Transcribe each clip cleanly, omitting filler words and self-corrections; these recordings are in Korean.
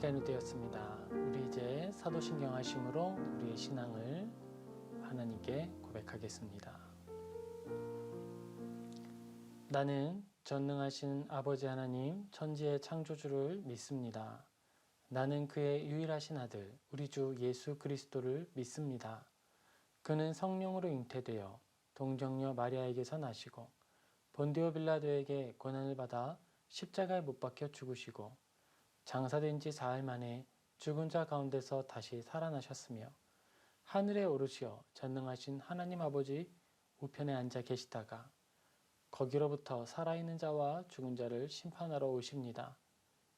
시간이 되었습니다. 우리 이제 사도신경 하심으로 우리의 신앙을 하나님께 고백하겠습니다. 나는 전능하신 아버지 하나님 천지의 창조주를 믿습니다. 나는 그의 유일하신 아들 우리 주 예수 그리스도를 믿습니다. 그는 성령으로 잉태되어 동정녀 마리아에게서 나시고 본디오 빌라도에게 고난을 받아 십자가에 못 박혀 죽으시고 장사된 지 사흘 만에 죽은 자 가운데서 다시 살아나셨으며 하늘에 오르시어 전능하신 하나님 아버지 우편에 앉아 계시다가 거기로부터 살아있는 자와 죽은 자를 심판하러 오십니다.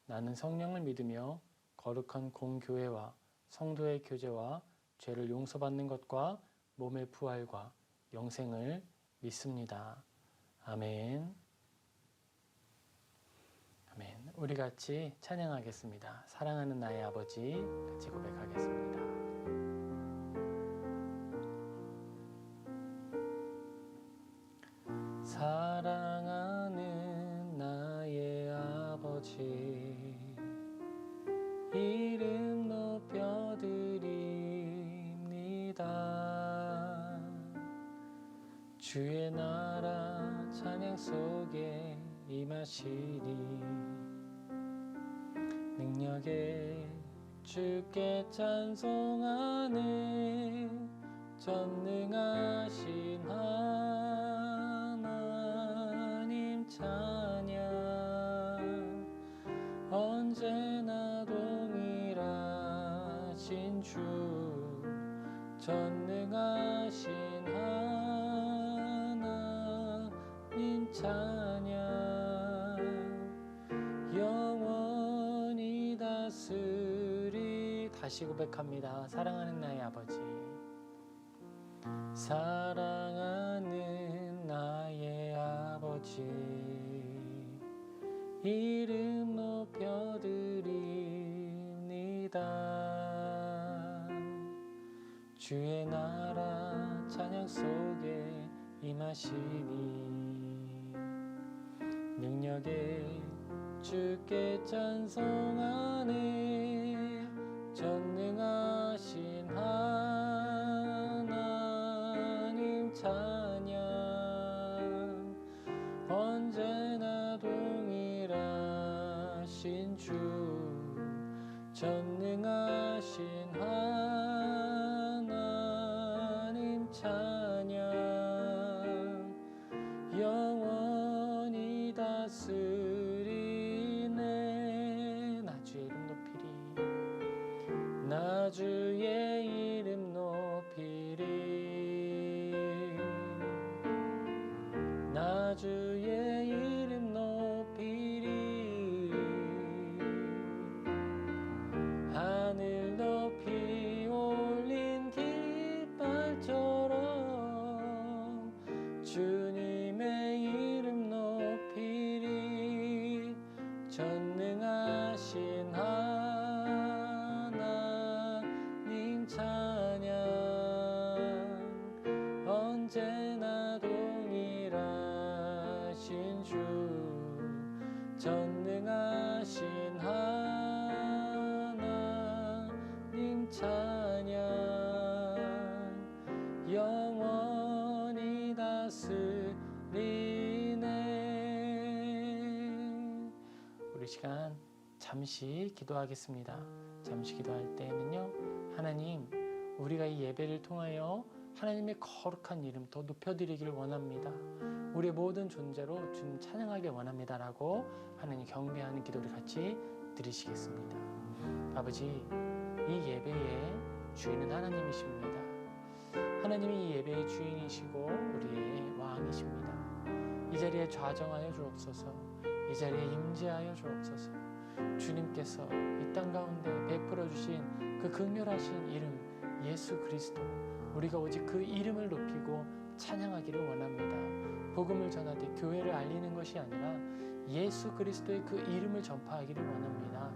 나는 성령을 믿으며 거룩한 공교회와 성도의 교제와 죄를 용서받는 것과 몸의 부활과 영생을 믿습니다. 아멘. 아멘. 우리 같이 찬양하겠습니다. 사랑하는 나의 아버지 같이 고백하겠습니다. 사랑하는 나의 아버지 이름 높여드립니다. 주의 나라 찬양 속에 임하시니 능력에 주께 찬송하는 전능하신 하나님 찬양 언제나 동일하신 주 전능하신 하나님 찬양 영원히 다스리 다시 고백합니다. 사랑하는 나의 아버지 사랑하는 나의 아버지 이름 높여드립니다. 주의 나라 찬양 속에 임하시니 능력에 주께 찬송하네 전능하신 하나님 찬양 언제나 동일하신 주 전능하신 하나님 찬양 영원히 다스리네 나 주의 이름 높이리 나 주의 이름 높이리 나 주의 이름 높이리 하늘 높이 올린 깃발처럼 주님의 이름 높이리 전능하신 하나님 찬양 언제나 동일하신 주 전능하신 하나님 찬양 영원히 다스리네. 우리 시간 잠시 기도하겠습니다. 잠시 기도할 때에는요 하나님 우리가 이 예배를 통하여 하나님의 거룩한 이름 더 높여드리기를 원합니다. 우리의 모든 존재로 주님 찬양하길 원합니다 라고 하나님 경배하는 기도를 같이 드리시겠습니다. 아버지 이 예배의 주인은 하나님이십니다. 하나님이 이 예배의 주인이시고 우리의 왕이십니다. 이 자리에 좌정하여 주옵소서. 이 자리에 임재하여 주옵소서. 주님께서 이 땅 가운데 베풀어 주신 그 극렬하신 이름 예수 그리스도 우리가 오직 그 이름을 높이고 찬양하기를 원합니다. 복음을 전하되 교회를 알리는 것이 아니라 예수 그리스도의 그 이름을 전파하기를 원합니다.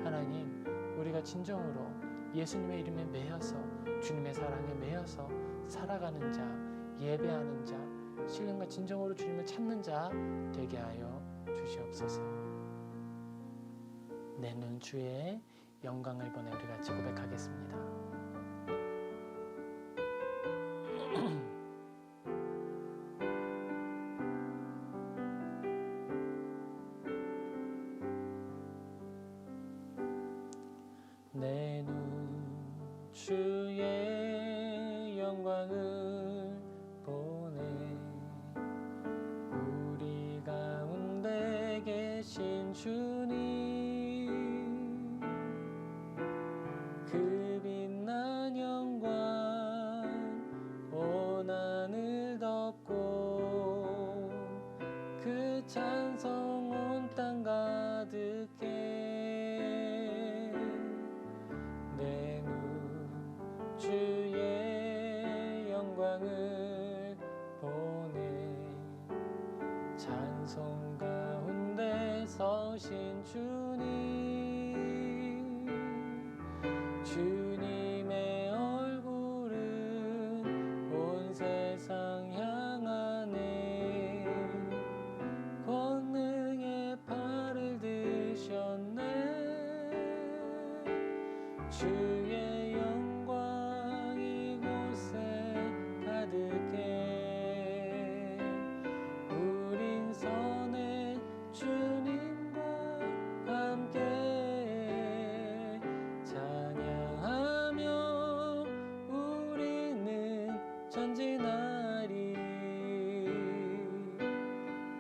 하나님 우리가 진정으로 예수님의 이름에 매여서 주님의 사랑에 매여서 살아가는 자 예배하는 자 신령과 진정으로 주님을 찾는 자 되게 하여 주시옵소서. 내 눈 주의 영광을 보내 우리 같이 고백하겠습니다. 내 눈 주의 영광을 보내 우리 가운데 계신 주님 그 빛난 영광 온 하늘 덮고 그 찬송 온 땅 가득해 내 눈 주의 영광을 보내 찬송 가운데 서신 주님 주님의 얼굴은 온 세상 향하네 권능의 팔을 드셨네 주의 영광 이곳에 가득해 우린 선해 주님과 함께 찬양하며 우리는 전진하리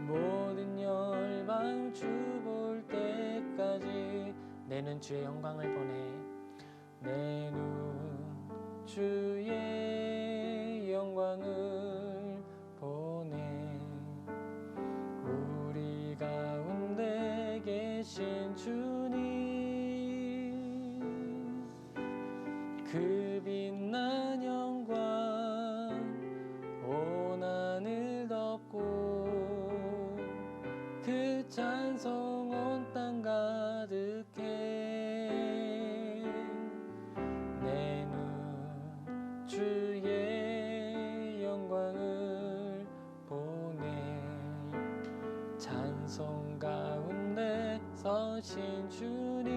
모든 열방 주 볼 때까지 내 눈 주의 영광을 보내 내 눈 주의 영광을 보내 우리 가운데 계신 주님 그 빛난 영광 온 하늘 덮고 그 찬송 온 땅 가득해 내 눈 주의 영광을 보내 찬송 가운데 서신 주님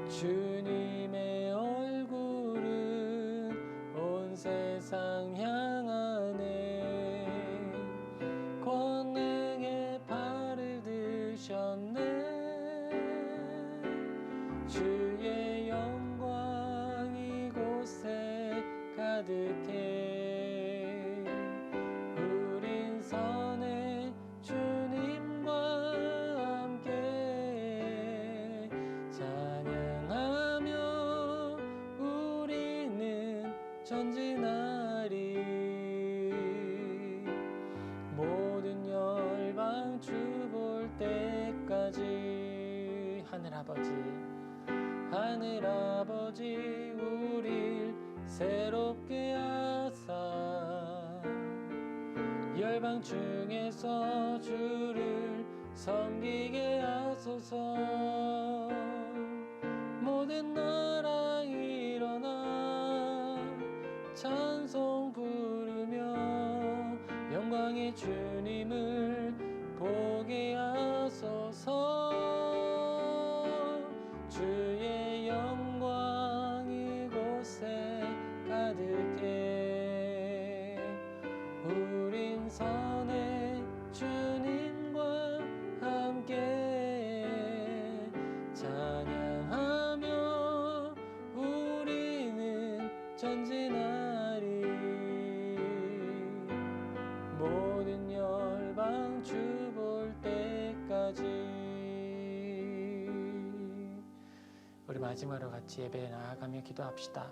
주님의 얼굴은 온 세상 향하네 권능의 팔을 드셨네 주의 영광 이곳에 가득해 우린 선해 주님과 함께 찬양하며 우리는 전진하리 모든 열방 주 볼 때까지 하늘 아버지 우릴 새롭게 하사 열방 중에서 주를 섬기게 하소서 모든 나라 일어나 찬송 부르며 영광의 주님을 보게 하소서 주의 영광 이곳에 가득해 우린 선해 주님과 함께 찬양하며 우리는 전진하리 모든 열방 주 볼 때까지 우리 마지막으로 같이 예배에 나아가며 기도합시다.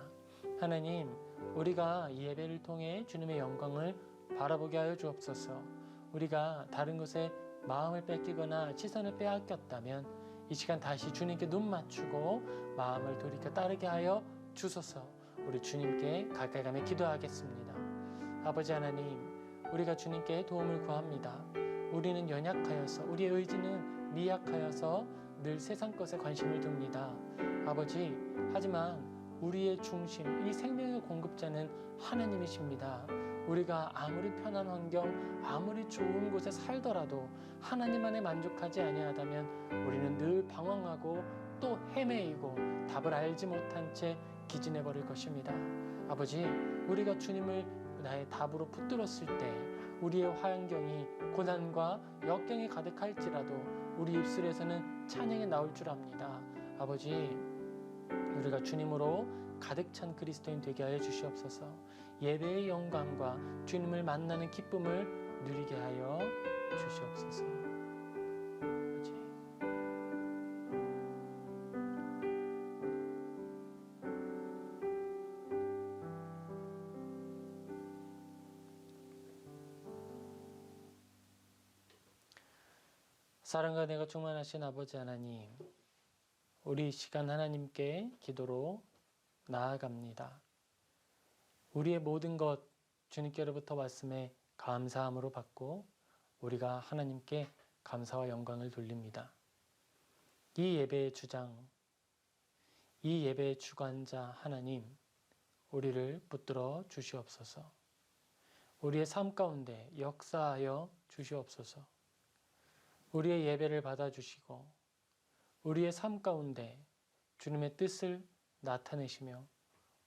하나님, 우리가 이 예배를 통해 주님의 영광을 바라보게 하여 주옵소서. 우리가 다른 것에 마음을 뺏기거나 시선을 빼앗겼다면 이 시간 다시 주님께 눈 맞추고 마음을 돌이켜 따르게 하여 주소서. 우리 주님께 가까이 가며 기도하겠습니다. 아버지 하나님, 우리가 주님께 도움을 구합니다. 우리는 연약하여서 우리의 의지는 미약하여서 늘 세상 것에 관심을 둡니다. 아버지, 하지만 우리의 중심, 이 생명의 공급자는 하나님이십니다. 우리가 아무리 편한 환경, 아무리 좋은 곳에 살더라도 하나님 안에 만족하지 아니하다면 우리는 늘 방황하고 또 헤매이고 답을 알지 못한 채 기진해 버릴 것입니다. 아버지, 우리가 주님을 나의 답으로 붙들었을 때 우리의 환경이 고난과 역경이 가득할지라도 우리 입술에서는 찬양이 나올 줄 압니다. 아버지, 우리가 주님으로 가득 찬 그리스도인 되게 하여 주시옵소서. 예배의 영광과 주님을 만나는 기쁨을 누리게 하여 주시옵소서. 아버지. 사랑과 내가 충만하신 아버지 하나님, 우리 이 시간 하나님께 기도로 나아갑니다. 우리의 모든 것 주님께로부터 왔음에 감사함으로 받고 우리가 하나님께 감사와 영광을 돌립니다. 이 예배의 주장, 이 예배의 주관자 하나님, 우리를 붙들어 주시옵소서. 우리의 삶 가운데 역사하여 주시옵소서. 우리의 예배를 받아주시고 우리의 삶 가운데 주님의 뜻을 나타내시며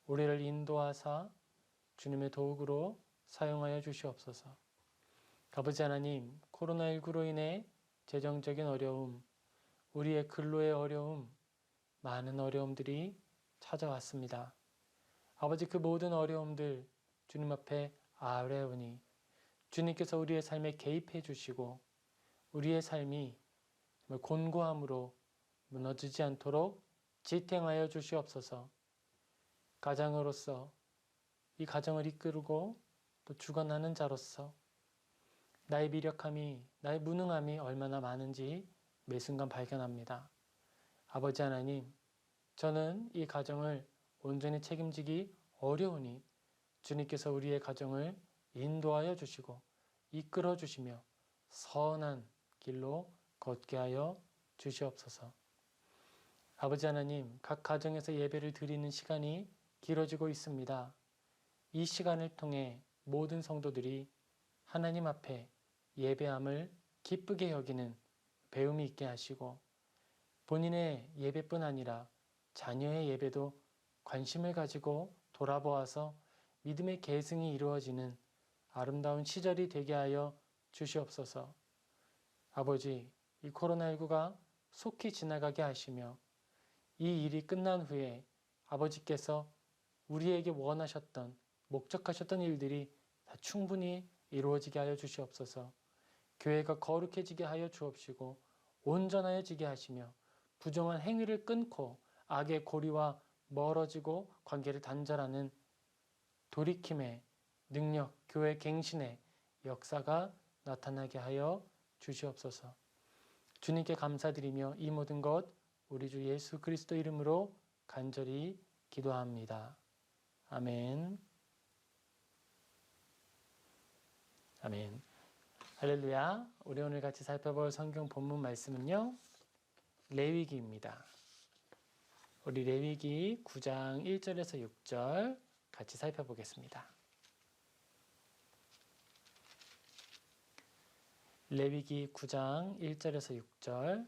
우리를 인도하사 주님의 도구로 사용하여 주시옵소서. 아버지 하나님, 코로나19로 인해 재정적인 어려움, 우리의 근로의 어려움, 많은 어려움들이 찾아왔습니다. 아버지, 그 모든 어려움들 주님 앞에 아뢰오니 주님께서 우리의 삶에 개입해 주시고 우리의 삶이 곤고함으로 무너지지 않도록 지탱하여 주시옵소서. 가장으로서 이 가정을 이끌고 또 주관하는 자로서 나의 미력함이, 나의 무능함이 얼마나 많은지 매 순간 발견합니다. 아버지 하나님, 저는 이 가정을 온전히 책임지기 어려우니 주님께서 우리의 가정을 인도하여 주시고 이끌어 주시며 선한 길로 걷게 하여 주시옵소서. 아버지 하나님, 각 가정에서 예배를 드리는 시간이 길어지고 있습니다. 이 시간을 통해 모든 성도들이 하나님 앞에 예배함을 기쁘게 여기는 배움이 있게 하시고 본인의 예배뿐 아니라 자녀의 예배도 관심을 가지고 돌아보아서 믿음의 계승이 이루어지는 아름다운 시절이 되게 하여 주시옵소서. 아버지, 이 코로나19가 속히 지나가게 하시며 이 일이 끝난 후에 아버지께서 우리에게 원하셨던, 목적하셨던 일들이 다 충분히 이루어지게 하여 주시옵소서. 교회가 거룩해지게 하여 주옵시고 온전하여지게 하시며 부정한 행위를 끊고 악의 고리와 멀어지고 관계를 단절하는 돌이킴의 능력, 교회 갱신의 역사가 나타나게 하여 주시옵소서. 주님께 감사드리며 이 모든 것 우리 주 예수 그리스도 이름으로 간절히 기도합니다. 아멘. 아멘. 할렐루야. 우리 오늘 같이 살펴볼 성경 본문 말씀은요, 레위기입니다. 우리 레위기 9장 1절에서 6절 같이 살펴보겠습니다. 레위기 9장 1절에서 6절,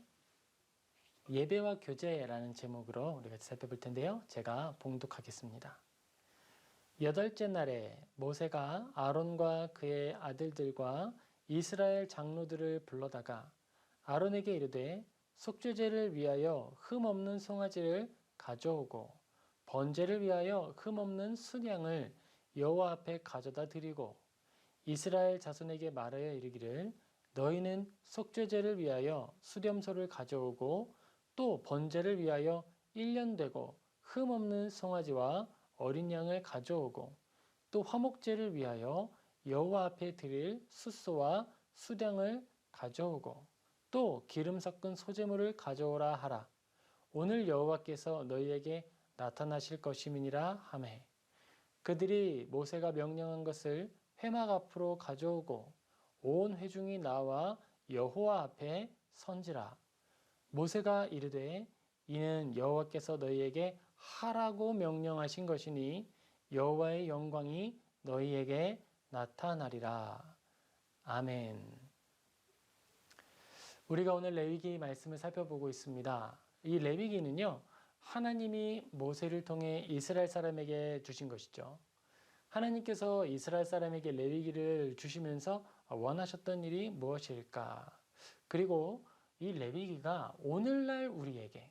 예배와 교제라는 제목으로 우리 같이 살펴볼 텐데요. 제가 봉독하겠습니다. 8째 날에 모세가 아론과 그의 아들들과 이스라엘 장로들을 불러다가 아론에게 이르되 속죄제를 위하여 흠없는 송아지를 가져오고 번제를 위하여 흠없는 순양을 여호와 앞에 가져다 드리고 이스라엘 자손에게 말하여 이르기를 너희는 속죄제를 위하여 수렴소를 가져오고 또 번제를 위하여 1년 되고 흠없는 송아지와 어린 양을 가져오고 또 화목제를 위하여 여호와 앞에 드릴 숫소와 수량을 가져오고 또 기름 섞은 소제물을 가져오라 하라. 오늘 여호와께서 너희에게 나타나실 것임이니라 하매 그들이 모세가 명령한 것을 회막 앞으로 가져오고 온 회중이 나와 여호와 앞에 선지라. 모세가 이르되 이는 여호와께서 너희에게 하라고 명령하신 것이니 여호와의 영광이 너희에게 나타나리라. 아멘. 우리가 오늘 레위기 말씀을 살펴보고 있습니다. 이 레위기는요, 하나님이 모세를 통해 이스라엘 사람에게 주신 것이죠. 하나님께서 이스라엘 사람에게 레위기를 주시면서 원하셨던 일이 무엇일까? 그리고 이 레위기가 오늘날 우리에게,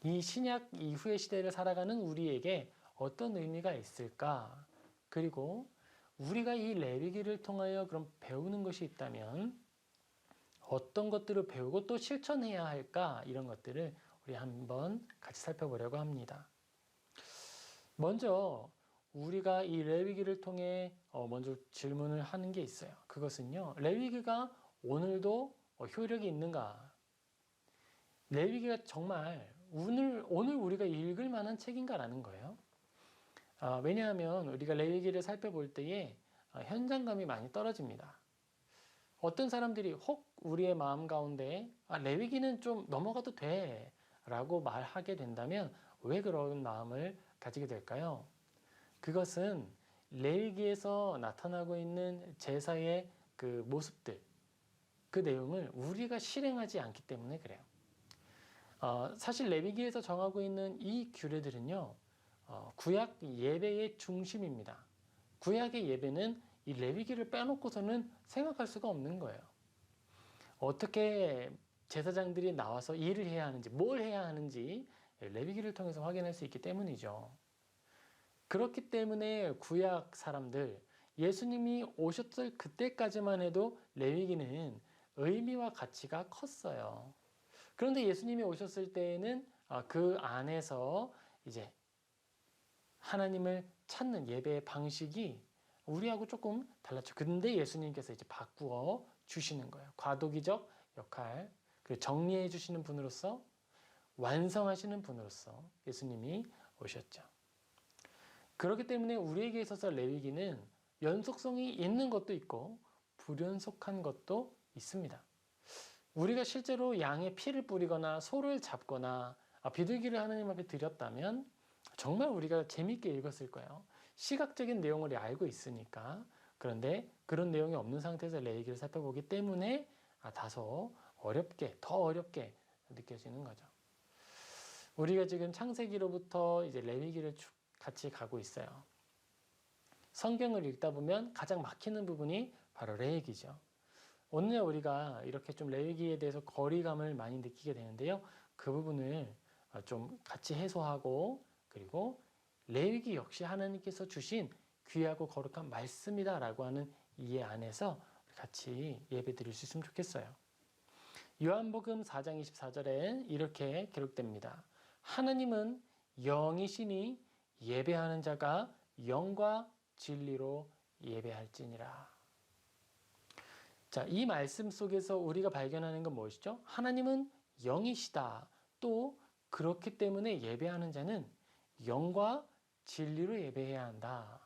이 신약 이후의 시대를 살아가는 우리에게 어떤 의미가 있을까? 그리고 우리가 이 레위기를 통하여 그럼 배우는 것이 있다면 어떤 것들을 배우고 또 실천해야 할까? 이런 것들을 우리 한번 같이 살펴보려고 합니다. 먼저 우리가 이 레위기를 통해 먼저 질문을 하는 게 있어요. 그것은요, 레위기가 오늘도 효력이 있는가? 레위기가 정말 오늘 우리가 읽을 만한 책인가라는 거예요. 왜냐하면 우리가 레위기를 살펴볼 때에 현장감이 많이 떨어집니다. 어떤 사람들이 혹 우리의 마음 가운데 레위기는 좀 넘어가도 돼 라고 말하게 된다면 왜 그런 마음을 가지게 될까요? 그것은 레위기에서 나타나고 있는 제사의 그 모습들, 그 내용을 우리가 실행하지 않기 때문에 그래요. 사실 레위기에서 정하고 있는 이 규례들은요, 구약 예배의 중심입니다. 구약의 예배는 이 레위기를 빼놓고서는 생각할 수가 없는 거예요. 어떻게 제사장들이 나와서 일을 해야 하는지, 뭘 해야 하는지 레위기를 통해서 확인할 수 있기 때문이죠. 그렇기 때문에 구약 사람들, 예수님이 오셨을 그때까지만 해도 레위기는 의미와 가치가 컸어요. 그런데 예수님이 오셨을 때에는 그 안에서 이제 하나님을 찾는 예배의 방식이 우리하고 조금 달랐죠. 근데 예수님께서 이제 바꾸어 주시는 거예요. 과도기적 역할, 그리고 정리해 주시는 분으로서, 완성하시는 분으로서 예수님이 오셨죠. 그렇기 때문에 우리에게 있어서 레위기는 연속성이 있는 것도 있고 불연속한 것도 있습니다. 우리가 실제로 양의 피를 뿌리거나 소를 잡거나 비둘기를 하나님 앞에 드렸다면 정말 우리가 재밌게 읽었을 거예요. 시각적인 내용을 알고 있으니까. 그런데 그런 내용이 없는 상태에서 레위기를 살펴보기 때문에 다소 더 어렵게 느껴지는 거죠. 우리가 지금 창세기로부터 이제 레위기를 쭉 같이 가고 있어요. 성경을 읽다 보면 가장 막히는 부분이 바로 레위기죠. 오늘 우리가 이렇게 좀 레위기에 대해서 거리감을 많이 느끼게 되는데요. 그 부분을 좀 같이 해소하고, 그리고 레위기 역시 하나님께서 주신 귀하고 거룩한 말씀이다라고 하는 이해 안에서 같이 예배 드릴 수 있으면 좋겠어요. 요한복음 4장 24절에 이렇게 기록됩니다. 하나님은 영이시니 예배하는 자가 영과 진리로 예배할지니라. 자, 이 말씀 속에서 우리가 발견하는 건 무엇이죠? 하나님은 영이시다. 또 그렇기 때문에 예배하는 자는 영과 진리로 예배해야 한다.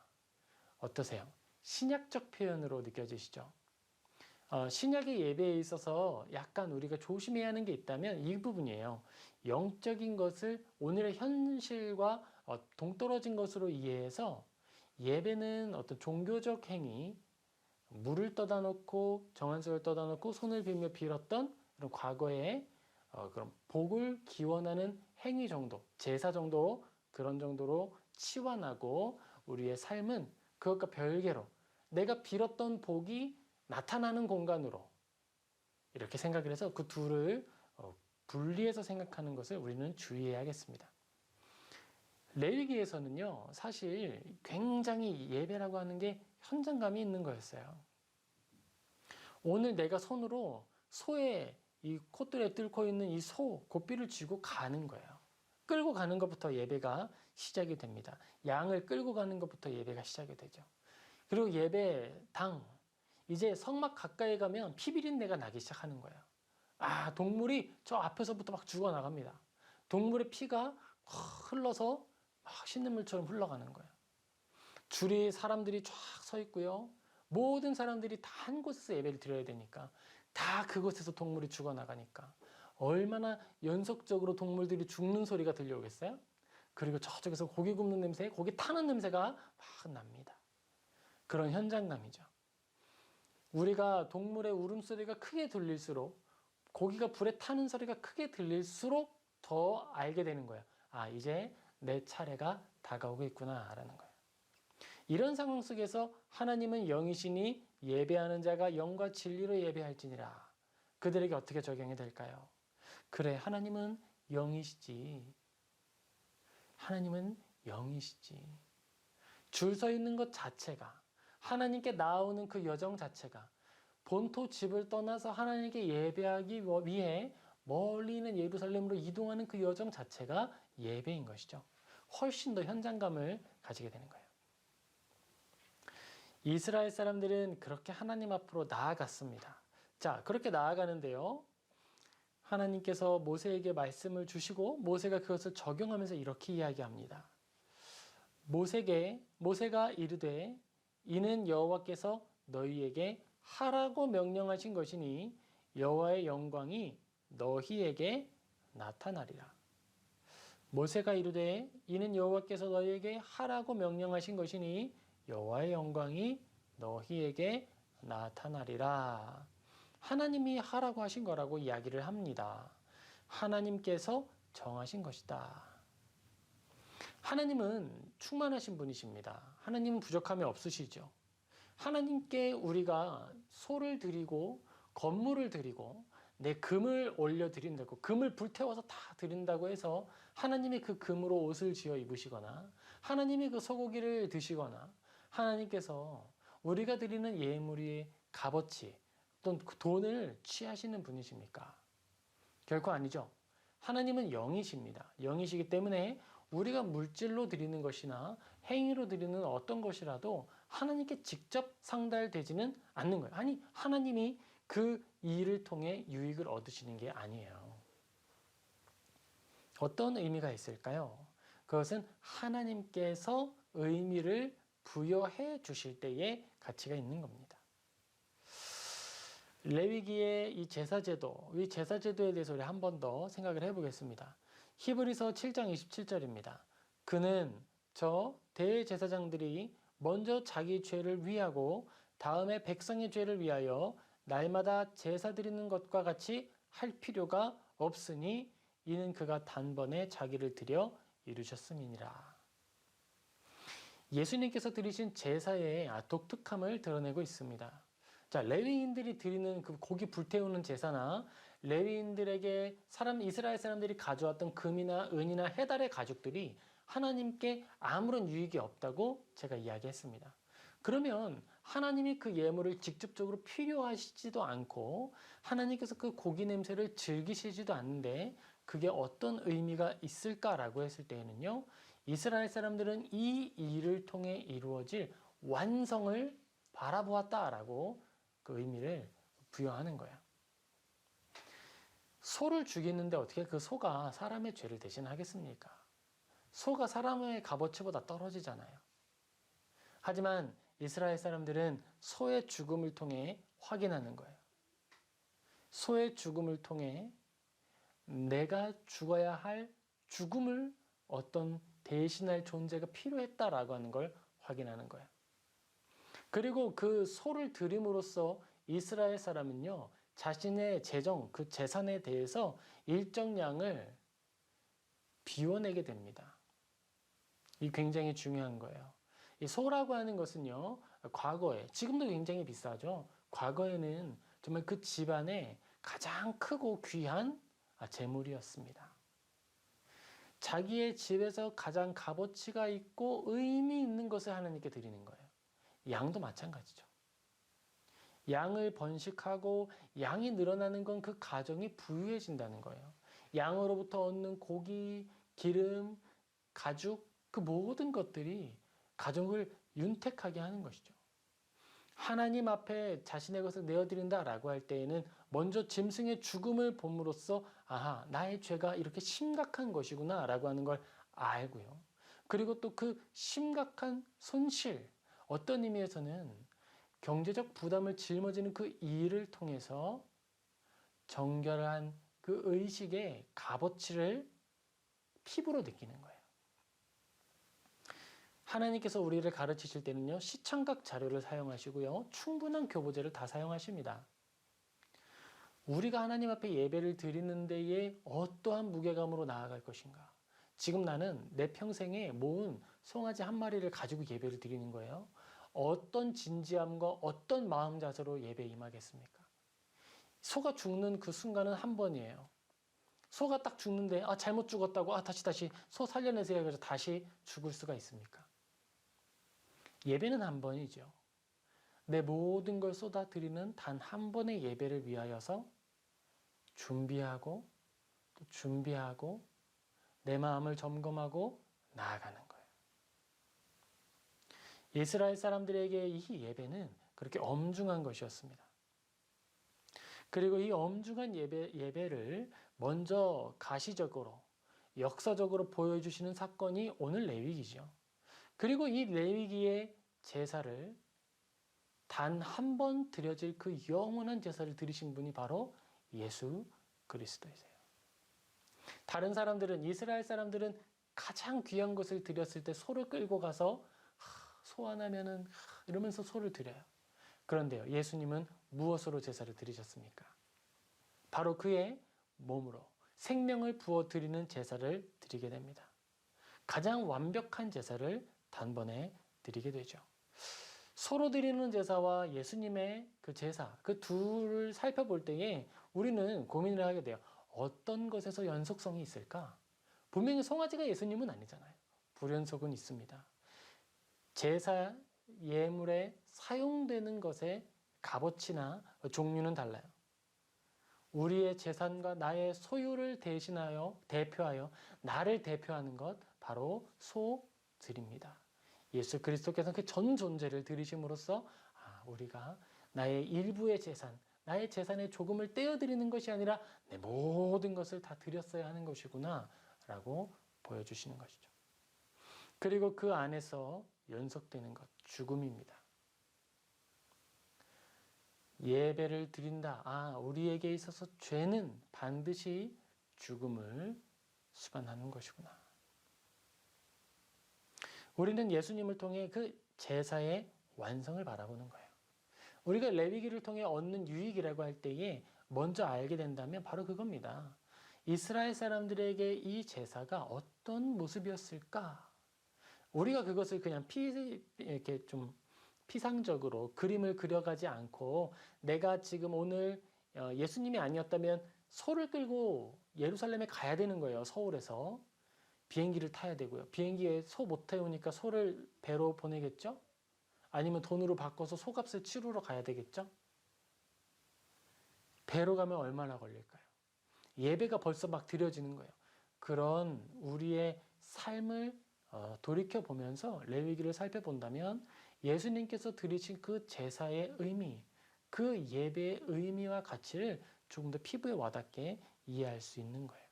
어떠세요? 신약적 표현으로 느껴지시죠? 신약의 예배에 있어서 약간 우리가 조심해야 하는 게 있다면 이 부분이에요. 영적인 것을 오늘의 현실과 동떨어진 것으로 이해해서 예배는 어떤 종교적 행위, 물을 떠다 놓고 정한석을 떠다 놓고 손을 빌며 빌었던 그런 과거의 그런 복을 기원하는 행위 정도, 제사 정도, 그런 정도로 치환하고 우리의 삶은 그것과 별개로 내가 빌었던 복이 나타나는 공간으로 이렇게 생각을 해서 그 둘을 분리해서 생각하는 것을 우리는 주의해야겠습니다. 레위기에서는요, 사실 굉장히 예배라고 하는 게 현장감이 있는 거였어요. 오늘 내가 손으로 소의 이 콧들에 뚫고 있는 이 소, 고삐를 쥐고 가는 거예요. 끌고 가는 것부터 예배가 시작이 됩니다. 양을 끌고 가는 것부터 예배가 시작이 되죠. 그리고 예배당, 이제 성막 가까이 가면 피비린내가 나기 시작하는 거예요. 동물이 저 앞에서부터 막 죽어나갑니다. 동물의 피가 흘러서 막 신는물처럼 흘러가는 거예요. 줄이 사람들이 쫙 서 있고요. 모든 사람들이 다 한 곳에서 예배를 드려야 되니까 다 그곳에서 동물이 죽어나가니까 얼마나 연속적으로 동물들이 죽는 소리가 들려오겠어요? 그리고 저쪽에서 고기 굽는 냄새, 고기 타는 냄새가 막 납니다. 그런 현장감이죠. 우리가 동물의 울음소리가 크게 들릴수록, 고기가 불에 타는 소리가 크게 들릴수록 더 알게 되는 거예요. 아, 이제 내 차례가 다가오고 있구나라는 거예요. 이런 상황 속에서 하나님은 영이시니 예배하는 자가 영과 진리로 예배할지니라. 그들에게 어떻게 적용이 될까요? 그래, 하나님은 영이시지. 하나님은 영이시지. 줄 서 있는 것 자체가, 하나님께 나오는 그 여정 자체가, 본토 집을 떠나서 하나님께 예배하기 위해 멀리 있는 예루살렘으로 이동하는 그 여정 자체가 예배인 것이죠. 훨씬 더 현장감을 가지게 되는 거예요. 이스라엘 사람들은 그렇게 하나님 앞으로 나아갔습니다. 자, 그렇게 나아가는데요. 하나님께서 모세에게 말씀을 주시고 모세가 그것을 적용하면서 이렇게 이야기합니다. 모세가 이르되 이는 여호와께서 너희에게 하라고 명령하신 것이니 여호와의 영광이 너희에게 나타나리라. 모세가 이르되 이는 여호와께서 너희에게 하라고 명령하신 것이니 여호와의 영광이 너희에게 나타나리라. 하나님이 하라고 하신 거라고 이야기를 합니다. 하나님께서 정하신 것이다. 하나님은 충만하신 분이십니다. 하나님은 부족함이 없으시죠. 하나님께 우리가 소를 드리고 건물을 드리고 내 금을 올려드린다고, 금을 불태워서 다 드린다고 해서 하나님이 그 금으로 옷을 지어 입으시거나 하나님이 그 소고기를 드시거나 하나님께서 우리가 드리는 예물의 값어치 또는 그 돈을 취하시는 분이십니까? 결코 아니죠. 하나님은 영이십니다. 영이시기 때문에 우리가 물질로 드리는 것이나 행위로 드리는 어떤 것이라도 하나님께 직접 상달되지는 않는 거예요. 아니, 하나님이 그 일을 통해 유익을 얻으시는 게 아니에요. 어떤 의미가 있을까요? 그것은 하나님께서 의미를 부여해 주실 때의 가치가 있는 겁니다. 레위기의 이 제사제도에 대해서 우리 한 번 더 생각을 해보겠습니다. 히브리서 7장 27절입니다. 그는 저 대제사장들이 먼저 자기 죄를 위하고 다음에 백성의 죄를 위하여 날마다 제사 드리는 것과 같이 할 필요가 없으니 이는 그가 단번에 자기를 드려 이루셨음이니라. 예수님께서 드리신 제사의 독특함을 드러내고 있습니다. 자, 레위인들이 드리는 그 고기 불태우는 제사나 레위인들에게 이스라엘 사람들이 가져왔던 금이나 은이나 해달의 가죽들이 하나님께 아무런 유익이 없다고 제가 이야기했습니다. 그러면 하나님이 그 예물을 직접적으로 필요하시지도 않고 하나님께서 그 고기 냄새를 즐기시지도 않는데 그게 어떤 의미가 있을까라고 했을 때에는요, 이스라엘 사람들은 이 일을 통해 이루어질 완성을 바라보았다라고 그 의미를 부여하는 거예요. 소를 죽이는데 어떻게 그 소가 사람의 죄를 대신하겠습니까? 소가 사람의 값어치보다 떨어지잖아요. 하지만 이스라엘 사람들은 소의 죽음을 통해 확인하는 거예요. 소의 죽음을 통해 내가 죽어야 할 죽음을 어떤 대신할 존재가 필요했다라고 하는 걸 확인하는 거예요. 그리고 그 소를 드림으로써 이스라엘 사람은요, 자신의 재정, 그 재산에 대해서 일정량을 비워내게 됩니다. 이 굉장히 중요한 거예요. 이 소라고 하는 것은요, 과거에, 지금도 굉장히 비싸죠. 과거에는 정말 그 집안의 가장 크고 귀한 재물이었습니다. 자기의 집에서 가장 값어치가 있고 의미 있는 것을 하나님께 드리는 거예요. 양도 마찬가지죠. 양을 번식하고 양이 늘어나는 건 그 가정이 부유해진다는 거예요. 양으로부터 얻는 고기, 기름, 가죽, 그 모든 것들이 가정을 윤택하게 하는 것이죠. 하나님 앞에 자신의 것을 내어드린다라고 할 때에는 먼저 짐승의 죽음을 봄으로써 아하, 나의 죄가 이렇게 심각한 것이구나 라고 하는 걸 알고요. 그리고 또 그 심각한 손실, 어떤 의미에서는 경제적 부담을 짊어지는 그 일을 통해서 정결한 그 의식의 값어치를 피부로 느끼는 거예요. 하나님께서 우리를 가르치실 때는요, 시청각 자료를 사용하시고요, 충분한 교보제를 다 사용하십니다. 우리가 하나님 앞에 예배를 드리는 데에 어떠한 무게감으로 나아갈 것인가? 지금 나는 내 평생에 모은 송아지 한 마리를 가지고 예배를 드리는 거예요. 어떤 진지함과 어떤 마음 자세로 예배에 임하겠습니까? 소가 죽는 그 순간은 한 번이에요. 소가 딱 죽는데 잘못 죽었다고 다시 소 살려내세요. 그래서 다시 죽을 수가 있습니까? 예배는 한 번이죠. 내 모든 걸 쏟아드리는 단 한 번의 예배를 위하여서 준비하고 또 준비하고 내 마음을 점검하고 나아가는 거예요. 이스라엘 사람들에게 이 예배는 그렇게 엄중한 것이었습니다. 그리고 이 엄중한 예배를 먼저 가시적으로 역사적으로 보여주시는 사건이 오늘 레위기죠. 그리고 이 레위기의 제사를 단 한 번 드려질 그 영원한 제사를 드리신 분이 바로 예수 그리스도이세요. 다른 사람들은, 이스라엘 사람들은 가장 귀한 것을 드렸을 때 소를 끌고 가서 소 하나면은 이러면서 소를 드려요. 그런데요, 예수님은 무엇으로 제사를 드리셨습니까? 바로 그의 몸으로 생명을 부어 드리는 제사를 드리게 됩니다. 가장 완벽한 제사를 단번에 드리게 되죠. 소로 드리는 제사와 예수님의 그 제사, 그 둘을 살펴볼 때에 우리는 고민을 하게 돼요. 어떤 것에서 연속성이 있을까? 분명히 송아지가 예수님은 아니잖아요. 불연속은 있습니다. 제사 예물에 사용되는 것의 값어치나 종류는 달라요. 우리의 재산과 나의 소유를 대표하여 나를 대표하는 것 바로 소들입니다. 예수 그리스도께서는 그 전 존재를 드리심으로써 우리가 나의 일부의 재산, 나의 재산의 조금을 떼어드리는 것이 아니라 내 모든 것을 다 드렸어야 하는 것이구나 라고 보여주시는 것이죠. 그리고 그 안에서 연속되는 것, 죽음입니다. 예배를 드린다. 우리에게 있어서 죄는 반드시 죽음을 수반하는 것이구나. 우리는 예수님을 통해 그 제사의 완성을 바라보는 거예요. 우리가 레위기를 통해 얻는 유익이라고 할 때에 먼저 알게 된다면 바로 그겁니다. 이스라엘 사람들에게 이 제사가 어떤 모습이었을까? 우리가 그것을 그냥 이렇게 좀 피상적으로 그림을 그려가지 않고 내가 지금 오늘 예수님이 아니었다면 소를 끌고 예루살렘에 가야 되는 거예요. 서울에서. 비행기를 타야 되고요. 비행기에 소 못 태우니까 소를 배로 보내겠죠? 아니면 돈으로 바꿔서 소값을 치르러 가야 되겠죠? 배로 가면 얼마나 걸릴까요? 예배가 벌써 막 드려지는 거예요. 그런 우리의 삶을 돌이켜보면서 레위기를 살펴본다면 예수님께서 드리신 그 제사의 의미, 그 예배의 의미와 가치를 조금 더 피부에 와닿게 이해할 수 있는 거예요.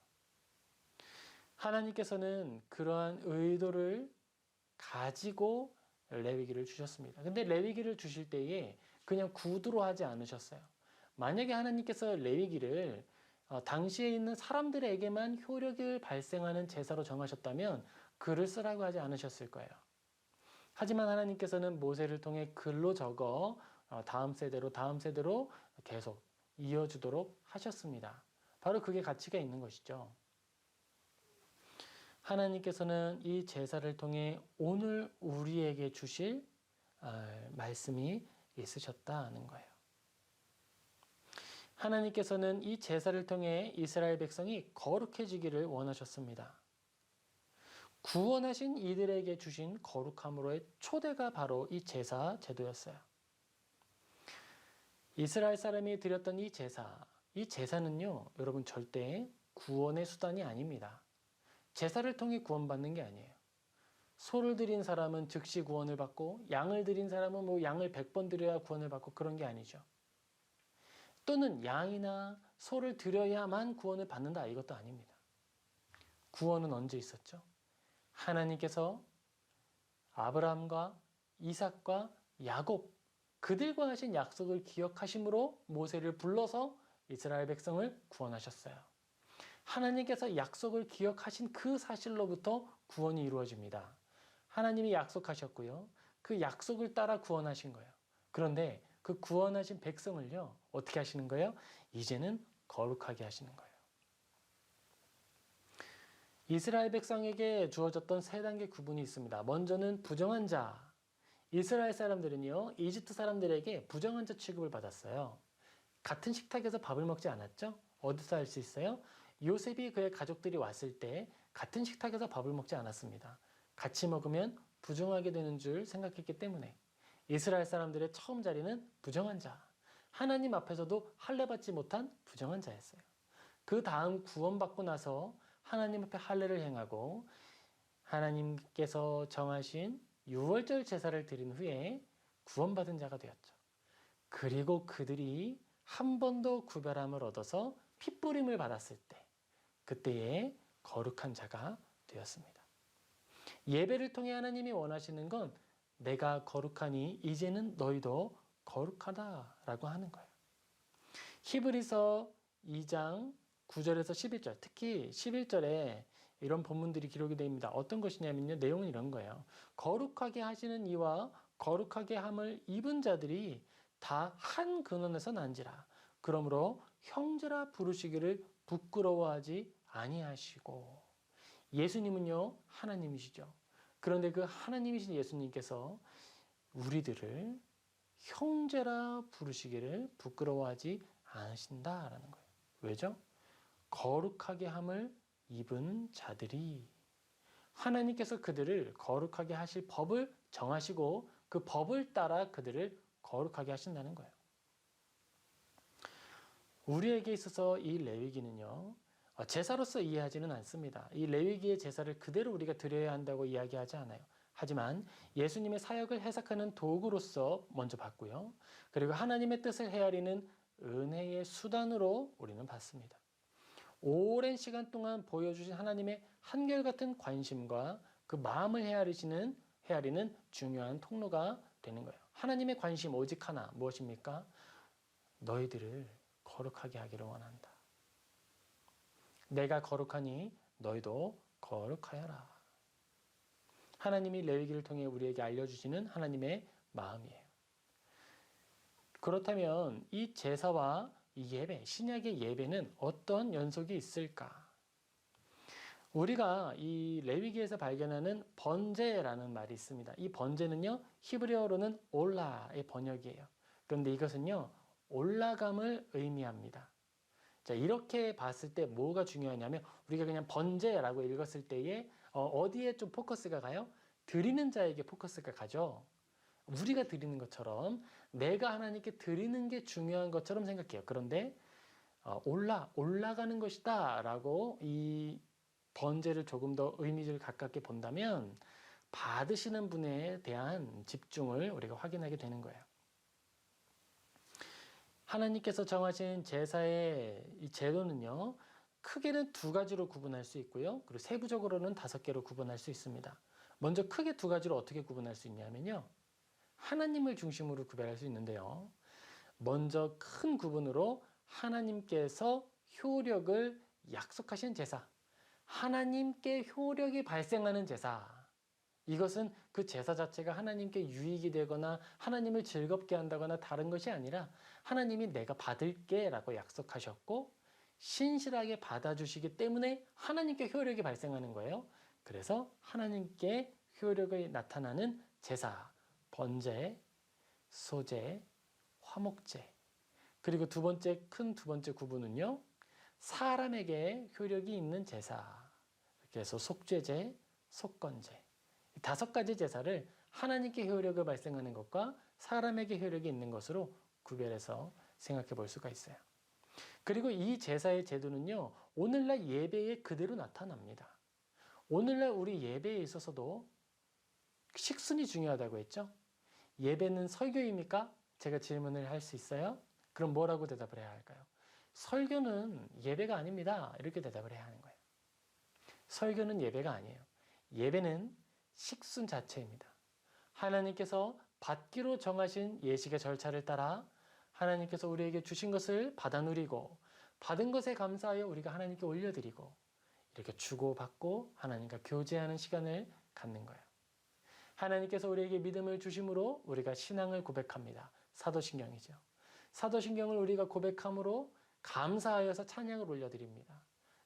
하나님께서는 그러한 의도를 가지고 레위기를 주셨습니다. 근데 레위기를 주실 때에 그냥 구두로 하지 않으셨어요. 만약에 하나님께서 레위기를 당시에 있는 사람들에게만 효력을 발생하는 제사로 정하셨다면 글을 쓰라고 하지 않으셨을 거예요. 하지만 하나님께서는 모세를 통해 글로 적어 다음 세대로 계속 이어주도록 하셨습니다. 바로 그게 가치가 있는 것이죠. 하나님께서는 이 제사를 통해 오늘 우리에게 주실 말씀이 있으셨다는 거예요. 하나님께서는 이 제사를 통해 이스라엘 백성이 거룩해지기를 원하셨습니다. 구원하신 이들에게 주신 거룩함으로의 초대가 바로 이 제사 제도였어요. 이스라엘 사람이 드렸던 이 제사는요, 여러분 절대 구원의 수단이 아닙니다. 제사를 통해 구원받는 게 아니에요. 소를 드린 사람은 즉시 구원을 받고 양을 드린 사람은 양을 100번 드려야 구원을 받고 그런 게 아니죠. 또는 양이나 소를 드려야만 구원을 받는다 이것도 아닙니다. 구원은 언제 있었죠? 하나님께서 아브라함과 이삭과 야곱 그들과 하신 약속을 기억하심으로 모세를 불러서 이스라엘 백성을 구원하셨어요. 하나님께서 약속을 기억하신 그 사실로부터 구원이 이루어집니다. 하나님이 약속하셨고요. 그 약속을 따라 구원하신 거예요. 그런데 그 구원하신 백성을요, 어떻게 하시는 거예요? 이제는 거룩하게 하시는 거예요. 이스라엘 백성에게 주어졌던 세 단계 구분이 있습니다. 먼저는 부정한 자. 이스라엘 사람들은요, 이집트 사람들에게 부정한 자 취급을 받았어요. 같은 식탁에서 밥을 먹지 않았죠? 어디서 알 수 있어요? 요셉이 그의 가족들이 왔을 때 같은 식탁에서 밥을 먹지 않았습니다. 같이 먹으면 부정하게 되는 줄 생각했기 때문에 이스라엘 사람들의 처음 자리는 부정한 자. 하나님 앞에서도 할례받지 못한 부정한 자였어요. 그 다음 구원받고 나서 하나님 앞에 할례를 행하고 하나님께서 정하신 유월절 제사를 드린 후에 구원받은 자가 되었죠. 그리고 그들이 한 번 더 구별함을 얻어서 핏부림을 받았을 때 그때에 거룩한 자가 되었습니다. 예배를 통해 하나님이 원하시는 건 내가 거룩하니 이제는 너희도 거룩하다라고 하는 거예요. 히브리서 2장 9절에서 11절, 특히 11절에 이런 본문들이 기록이 됩니다. 어떤 것이냐면요. 내용은 이런 거예요. 거룩하게 하시는 이와 거룩하게 함을 입은 자들이 다 한 근원에서 난지라. 그러므로 형제라 부르시기를 부끄러워하지 아니하시고. 예수님은요, 하나님이시죠. 그런데 그 하나님이신 예수님께서 우리들을 형제라 부르시기를 부끄러워하지 않으신다라는 거예요. 왜죠? 거룩하게 함을 입은 자들이 하나님께서 그들을 거룩하게 하실 법을 정하시고 그 법을 따라 그들을 거룩하게 하신다는 거예요. 우리에게 있어서 이 레위기는요, 제사로서 이해하지는 않습니다. 이 레위기의 제사를 그대로 우리가 드려야 한다고 이야기하지 않아요. 하지만 예수님의 사역을 해석하는 도구로서 먼저 봤고요. 그리고 하나님의 뜻을 헤아리는 은혜의 수단으로 우리는 봤습니다. 오랜 시간 동안 보여주신 하나님의 한결같은 관심과 그 마음을 헤아리는 중요한 통로가 되는 거예요. 하나님의 관심 오직 하나, 무엇입니까? 너희들을 거룩하게 하기를 원한다. 내가 거룩하니 너희도 거룩하여라. 하나님이 레위기를 통해 우리에게 알려주시는 하나님의 마음이에요. 그렇다면 이 제사와 이 예배, 신약의 예배는 어떤 연속이 있을까? 우리가 이 레위기에서 발견하는 번제라는 말이 있습니다. 이 번제는요, 히브리어로는 올라의 번역이에요. 그런데 이것은요, 올라감을 의미합니다. 자, 이렇게 봤을 때 뭐가 중요하냐면 우리가 그냥 번제라고 읽었을 때에 어디에 좀 포커스가 가요? 드리는 자에게 포커스가 가죠. 우리가 드리는 것처럼 내가 하나님께 드리는 게 중요한 것처럼 생각해요. 그런데 올라가는 것이다 라고 이 번제를 조금 더 의미를 가깝게 본다면 받으시는 분에 대한 집중을 우리가 확인하게 되는 거예요. 하나님께서 정하신 제사의 이 제도는요, 크게는 두 가지로 구분할 수 있고요. 그리고 세부적으로는 5개로 구분할 수 있습니다. 먼저 크게 두 가지로 어떻게 구분할 수 있냐면요. 하나님을 중심으로 구별할 수 있는데요. 먼저 큰 구분으로 하나님께서 효력을 약속하신 제사, 하나님께 효력이 발생하는 제사, 이것은 그 제사 자체가 하나님께 유익이 되거나 하나님을 즐겁게 한다거나 다른 것이 아니라 하나님이 내가 받을게 라고 약속하셨고 신실하게 받아주시기 때문에 하나님께 효력이 발생하는 거예요. 그래서 하나님께 효력이 나타나는 제사, 번제, 소제, 화목제. 그리고 큰 두 번째 구분은요. 사람에게 효력이 있는 제사. 그래서 속죄제, 속건제. 5가지 제사를 하나님께 효력을 발생하는 것과 사람에게 효력이 있는 것으로 구별해서 생각해 볼 수가 있어요. 그리고 이 제사의 제도는요. 오늘날 예배에 그대로 나타납니다. 오늘날 우리 예배에 있어서도 식순이 중요하다고 했죠. 예배는 설교입니까? 제가 질문을 할 수 있어요? 그럼 뭐라고 대답을 해야 할까요? 설교는 예배가 아닙니다. 이렇게 대답을 해야 하는 거예요. 설교는 예배가 아니에요. 예배는 식순 자체입니다. 하나님께서 받기로 정하신 예식의 절차를 따라 하나님께서 우리에게 주신 것을 받아 누리고 받은 것에 감사하여 우리가 하나님께 올려드리고 이렇게 주고받고 하나님과 교제하는 시간을 갖는 거예요. 하나님께서 우리에게 믿음을 주심으로 우리가 신앙을 고백합니다. 사도신경이죠. 사도신경을 우리가 고백함으로 감사하여서 찬양을 올려드립니다.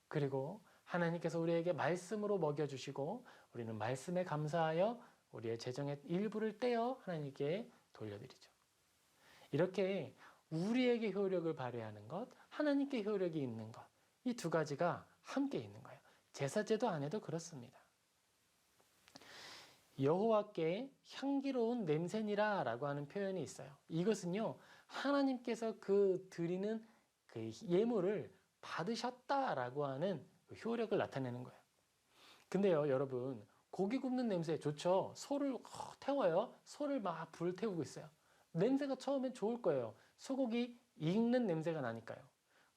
그리고 하나님께서 우리에게 말씀으로 먹여주시고 우리는 말씀에 감사하여 우리의 재정의 일부를 떼어 하나님께 돌려드리죠. 이렇게 우리에게 효력을 발휘하는 것, 하나님께 효력이 있는 것, 이 두 가지가 함께 있는 거예요. 제사제도 안에도 그렇습니다. 여호와께 향기로운 냄새니라 라고 하는 표현이 있어요. 이것은요, 하나님께서 드리는 그 예물을 받으셨다라고 하는 효력을 나타내는 거예요. 근데요, 여러분, 고기 굽는 냄새 좋죠? 소를 태워요. 소를 막 불 태우고 있어요. 냄새가 처음엔 좋을 거예요. 소고기 익는 냄새가 나니까요.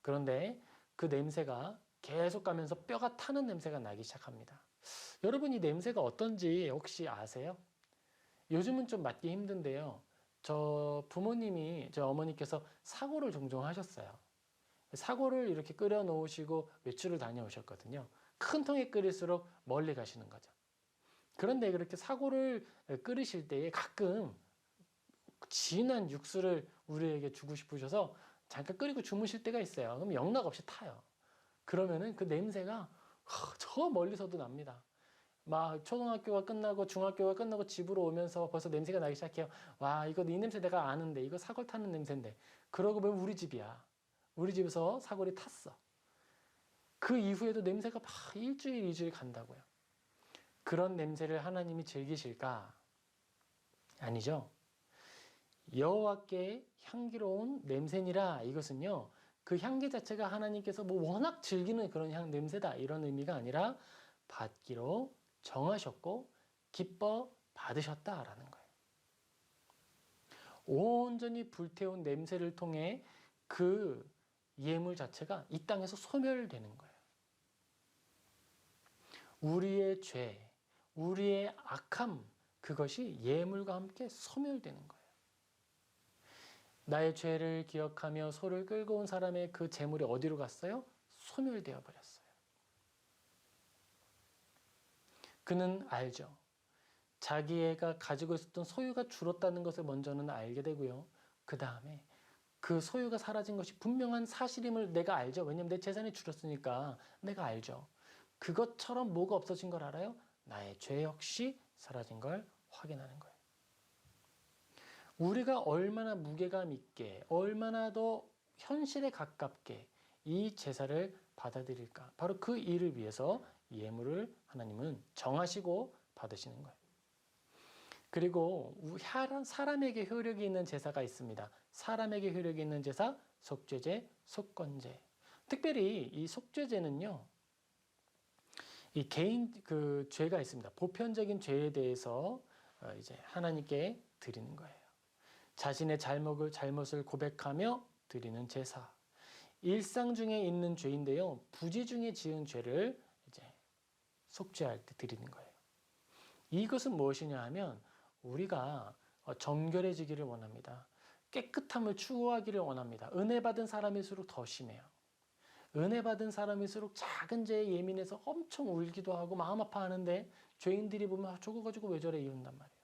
그런데 그 냄새가 계속 가면서 뼈가 타는 냄새가 나기 시작합니다. 여러분, 이 냄새가 어떤지 혹시 아세요? 요즘은 좀 맡기 힘든데요. 저 어머니께서 사고를 종종 하셨어요. 사고를 이렇게 끓여 놓으시고 외출을 다녀오셨거든요. 큰 통에 끓일수록 멀리 가시는 거죠. 그런데 그렇게 사고를 끓이실 때에 가끔 진한 육수를 우리에게 주고 싶으셔서 잠깐 끓이고 주무실 때가 있어요. 그럼 영락없이 타요. 그러면은 그 냄새가 저 멀리서도 납니다. 막 초등학교가 끝나고 중학교가 끝나고 집으로 오면서 벌써 냄새가 나기 시작해요. 와, 이 냄새 내가 아는데, 이거 사골 타는 냄새인데. 그러고 보면 우리 집이야. 우리 집에서 사골이 탔어. 그 이후에도 냄새가 막 일주일, 이주일 간다고요. 그런 냄새를 하나님이 즐기실까? 아니죠. 여호와께 향기로운 냄새니라, 이것은요, 그 향기 자체가 하나님께서 워낙 즐기는 그런 냄새다, 이런 의미가 아니라 받기로 정하셨고 기뻐 받으셨다라는 거예요. 온전히 불태운 냄새를 통해 그 예물 자체가 이 땅에서 소멸되는 거예요. 우리의 죄, 우리의 악함, 그것이 예물과 함께 소멸되는 거예요. 나의 죄를 기억하며 소를 끌고 온 사람의 그 재물이 어디로 갔어요? 소멸되어 버렸어요. 그는 알죠. 자기가 가지고 있었던 소유가 줄었다는 것을 먼저는 알게 되고요. 그 다음에 그 소유가 사라진 것이 분명한 사실임을 내가 알죠. 왜냐하면 내 재산이 줄었으니까 내가 알죠. 그것처럼 뭐가 없어진 걸 알아요? 나의 죄 역시 사라진 걸 확인하는 거예요. 우리가 얼마나 무게감 있게, 얼마나 더 현실에 가깝게 이 제사를 받아들일까? 바로 그 일을 위해서 예물을 하나님은 정하시고 받으시는 거예요. 그리고 사람에게 효력이 있는 제사가 있습니다. 사람에게 효력이 있는 제사, 속죄제, 속건제. 특별히 이 속죄제는요, 이 개인 죄가 있습니다. 보편적인 죄에 대해서 이제 하나님께 드리는 거예요. 자신의 잘못을 고백하며 드리는 제사. 일상 중에 있는 죄인데요, 부지 중에 지은 죄를 이제 속죄할 때 드리는 거예요. 이것은 무엇이냐 하면 우리가 정결해지기를 원합니다. 깨끗함을 추구하기를 원합니다. 은혜 받은 사람일수록 더 심해요. 은혜 받은 사람일수록 작은 죄에 예민해서 엄청 울기도 하고 마음 아파하는데 죄인들이 보면 저거 가지고 왜 저래 이런단 말이에요.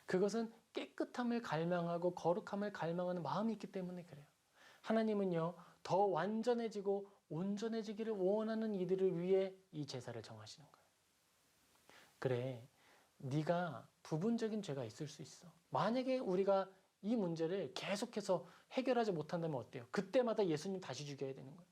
그것은 깨끗함을 갈망하고 거룩함을 갈망하는 마음이 있기 때문에 그래요. 하나님은요, 더 완전해지고 온전해지기를 원하는 이들을 위해 이 제사를 정하시는 거예요. 그래, 네가 부분적인 죄가 있을 수 있어. 만약에 우리가 이 문제를 계속해서 해결하지 못한다면 어때요? 그때마다 예수님 다시 죽여야 되는 거예요?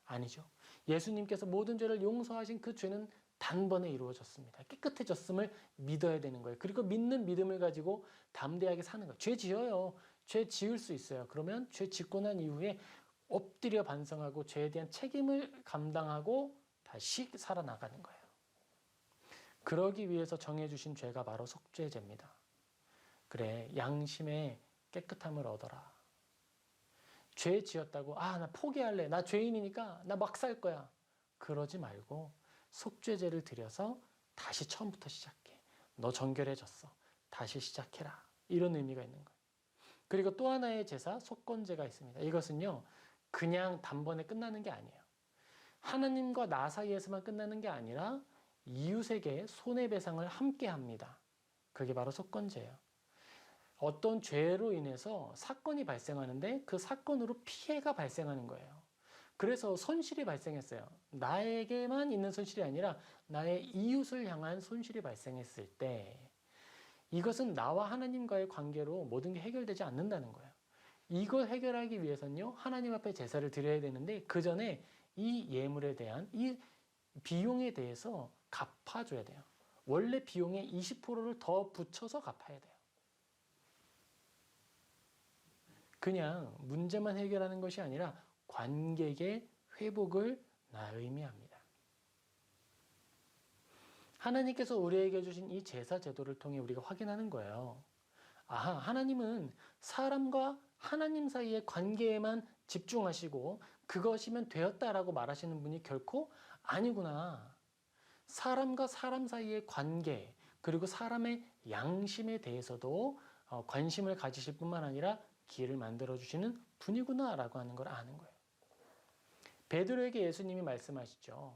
아니죠. 예수님께서 모든 죄를 용서하신 그 죄는 단번에 이루어졌습니다. 깨끗해졌음을 믿어야 되는 거예요. 그리고 믿는 믿음을 가지고 담대하게 사는 거예요. 죄 지어요. 죄 지을 수 있어요. 그러면 죄 짓고 난 이후에 엎드려 반성하고 죄에 대한 책임을 감당하고 다시 살아나가는 거예요. 그러기 위해서 정해주신 죄가 바로 속죄제입니다. 그래, 양심의 깨끗함을 얻어라. 죄 지었다고 나 포기할래. 나 죄인이니까 나 막 살 거야. 그러지 말고 속죄제를 드려서 다시 처음부터 시작해. 너 정결해졌어. 다시 시작해라. 이런 의미가 있는 거예요. 그리고 또 하나의 제사, 속건제가 있습니다. 이것은요, 그냥 단번에 끝나는 게 아니에요. 하나님과 나 사이에서만 끝나는 게 아니라 이웃에게 손해배상을 함께 합니다. 그게 바로 속건제예요. 어떤 죄로 인해서 사건이 발생하는데 그 사건으로 피해가 발생하는 거예요. 그래서 손실이 발생했어요. 나에게만 있는 손실이 아니라 나의 이웃을 향한 손실이 발생했을 때 이것은 나와 하나님과의 관계로 모든 게 해결되지 않는다는 거예요. 이걸 해결하기 위해서는요, 하나님 앞에 제사를 드려야 되는데 그 전에 이 예물에 대한 이 비용에 대해서 갚아줘야 돼요. 원래 비용의 20%를 더 붙여서 갚아야 돼요. 그냥 문제만 해결하는 것이 아니라 관계의 회복을 의미합니다. 하나님께서 우리에게 주신 이 제사 제도를 통해 우리가 확인하는 거예요. 아하, 하나님은 사람과 하나님 사이의 관계에만 집중하시고 그것이면 되었다라고 말하시는 분이 결코 아니구나. 사람과 사람 사이의 관계, 그리고 사람의 양심에 대해서도 관심을 가지실 뿐만 아니라 길을 만들어주시는 분이구나라고 하는 걸 아는 거예요. 베드로에게 예수님이 말씀하시죠.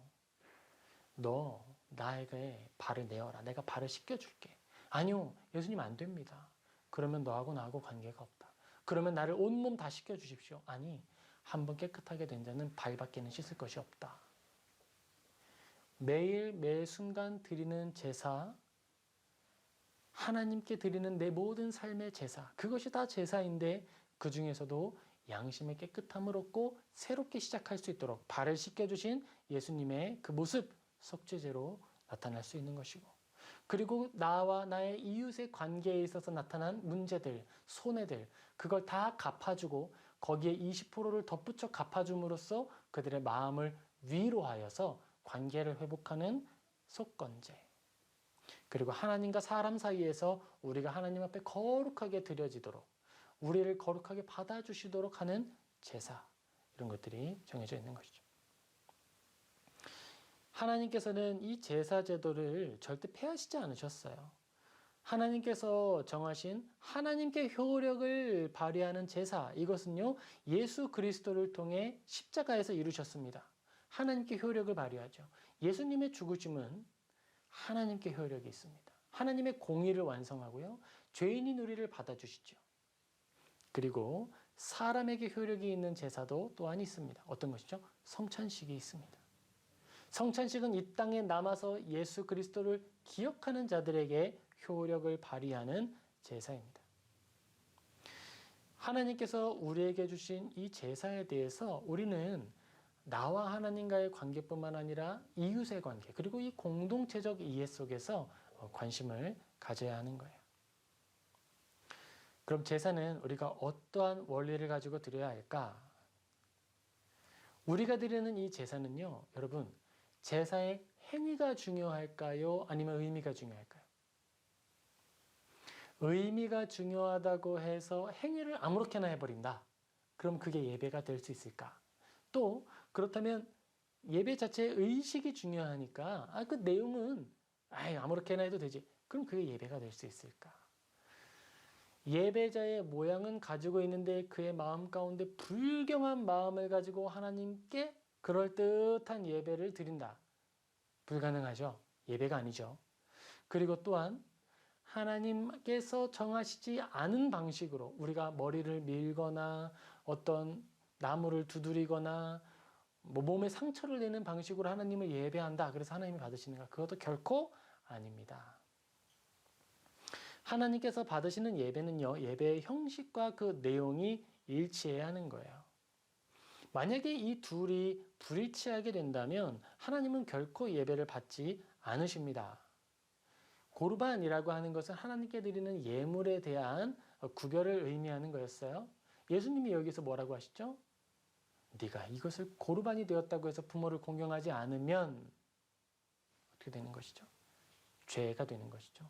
너 나에게 발을 내어라. 내가 발을 씻겨줄게. 아니요, 예수님 안 됩니다. 그러면 너하고 나하고 관계가 없다. 그러면 나를 온몸 다 씻겨주십시오. 아니, 한번 깨끗하게 된 자는 발밖에는 씻을 것이 없다. 매일 매 순간 드리는 제사, 하나님께 드리는 내 모든 삶의 제사, 그것이 다 제사인데 그 중에서도 양심의 깨끗함을 얻고 새롭게 시작할 수 있도록 발을 씻겨주신 예수님의 그 모습, 속죄제로 나타날 수 있는 것이고, 그리고 나와 나의 이웃의 관계에 있어서 나타난 문제들, 손해들, 그걸 다 갚아주고 거기에 20%를 덧붙여 갚아줌으로써 그들의 마음을 위로하여서 관계를 회복하는 속건제. 그리고 하나님과 사람 사이에서 우리가 하나님 앞에 거룩하게 드려지도록, 우리를 거룩하게 받아주시도록 하는 제사, 이런 것들이 정해져 있는 것이죠. 하나님께서는 이 제사 제도를 절대 폐하시지 않으셨어요. 하나님께서 정하신 하나님께 효력을 발휘하는 제사, 이것은요, 예수 그리스도를 통해 십자가에서 이루셨습니다. 하나님께 효력을 발휘하죠. 예수님의 죽으심은 하나님께 효력이 있습니다. 하나님의 공의를 완성하고요, 죄인인 우리를 받아주시죠. 그리고 사람에게 효력이 있는 제사도 또한 있습니다. 어떤 것이죠? 성찬식이 있습니다. 성찬식은 이 땅에 남아서 예수 그리스도를 기억하는 자들에게 효력을 발휘하는 제사입니다. 하나님께서 우리에게 주신 이 제사에 대해서 우리는 나와 하나님과의 관계뿐만 아니라 이웃의 관계, 그리고 이 공동체적 이해 속에서 관심을 가져야 하는 거예요. 그럼 제사는 우리가 어떠한 원리를 가지고 드려야 할까? 우리가 드리는 이 제사는요, 여러분, 제사의 행위가 중요할까요? 아니면 의미가 중요할까요? 의미가 중요하다고 해서 행위를 아무렇게나 해버린다. 그럼 그게 예배가 될 수 있을까? 또 그렇다면 예배 자체의 의식이 중요하니까 그 내용은 아무렇게나 해도 되지. 그럼 그게 예배가 될 수 있을까? 예배자의 모양은 가지고 있는데 그의 마음 가운데 불경한 마음을 가지고 하나님께 그럴듯한 예배를 드린다. 불가능하죠. 예배가 아니죠. 그리고 또한 하나님께서 정하시지 않은 방식으로 우리가 머리를 밀거나 어떤 나무를 두드리거나 몸에 상처를 내는 방식으로 하나님을 예배한다. 그래서 하나님이 받으시는가? 그것도 결코 아닙니다. 하나님께서 받으시는 예배는요, 예배의 형식과 그 내용이 일치해야 하는 거예요. 만약에 이 둘이 불일치하게 된다면 하나님은 결코 예배를 받지 않으십니다. 고르반이라고 하는 것은 하나님께 드리는 예물에 대한 구별을 의미하는 거였어요. 예수님이 여기서 뭐라고 하시죠? 네가 이것을 고르반이 되었다고 해서 부모를 공경하지 않으면 어떻게 되는 것이죠? 죄가 되는 것이죠.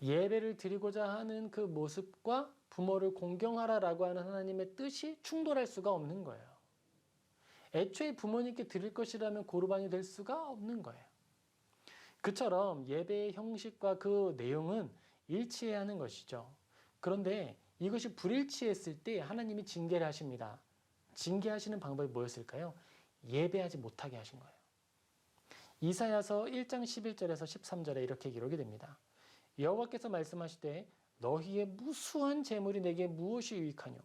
예배를 드리고자 하는 그 모습과 부모를 공경하라라고 하는 하나님의 뜻이 충돌할 수가 없는 거예요. 애초에 부모님께 드릴 것이라면 고르반이 될 수가 없는 거예요. 그처럼 예배의 형식과 그 내용은 일치해야 하는 것이죠. 그런데 이것이 불일치했을 때 하나님이 징계를 하십니다. 징계하시는 방법이 뭐였을까요? 예배하지 못하게 하신 거예요. 이사야서 1장 11절에서 13절에 이렇게 기록이 됩니다. 여호와께서 말씀하시되 너희의 무수한 재물이 내게 무엇이 유익하뇨?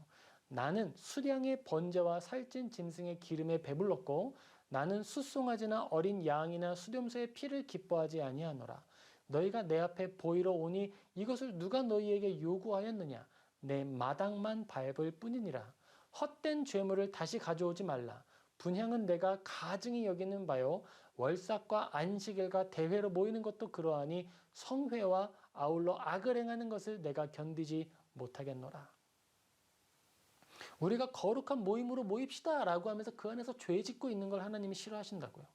나는 수량의 번제와 살찐 짐승의 기름에 배불렀고 나는 숫송아지나 어린 양이나 수렴소의 피를 기뻐하지 아니하노라. 너희가 내 앞에 보이러 오니 이것을 누가 너희에게 요구하였느냐? 내 마당만 밟을 뿐이니라. 헛된 죄물을 다시 가져오지 말라. 분향은 내가 가증히 여기는 바요. 월삭과 안식일과 대회로 모이는 것도 그러하니 성회와 아울러 악을 행하는 것을 내가 견디지 못하겠노라. 우리가 거룩한 모임으로 모입시다 라고 하면서 그 안에서 죄 짓고 있는 걸 하나님이 싫어하신다고요.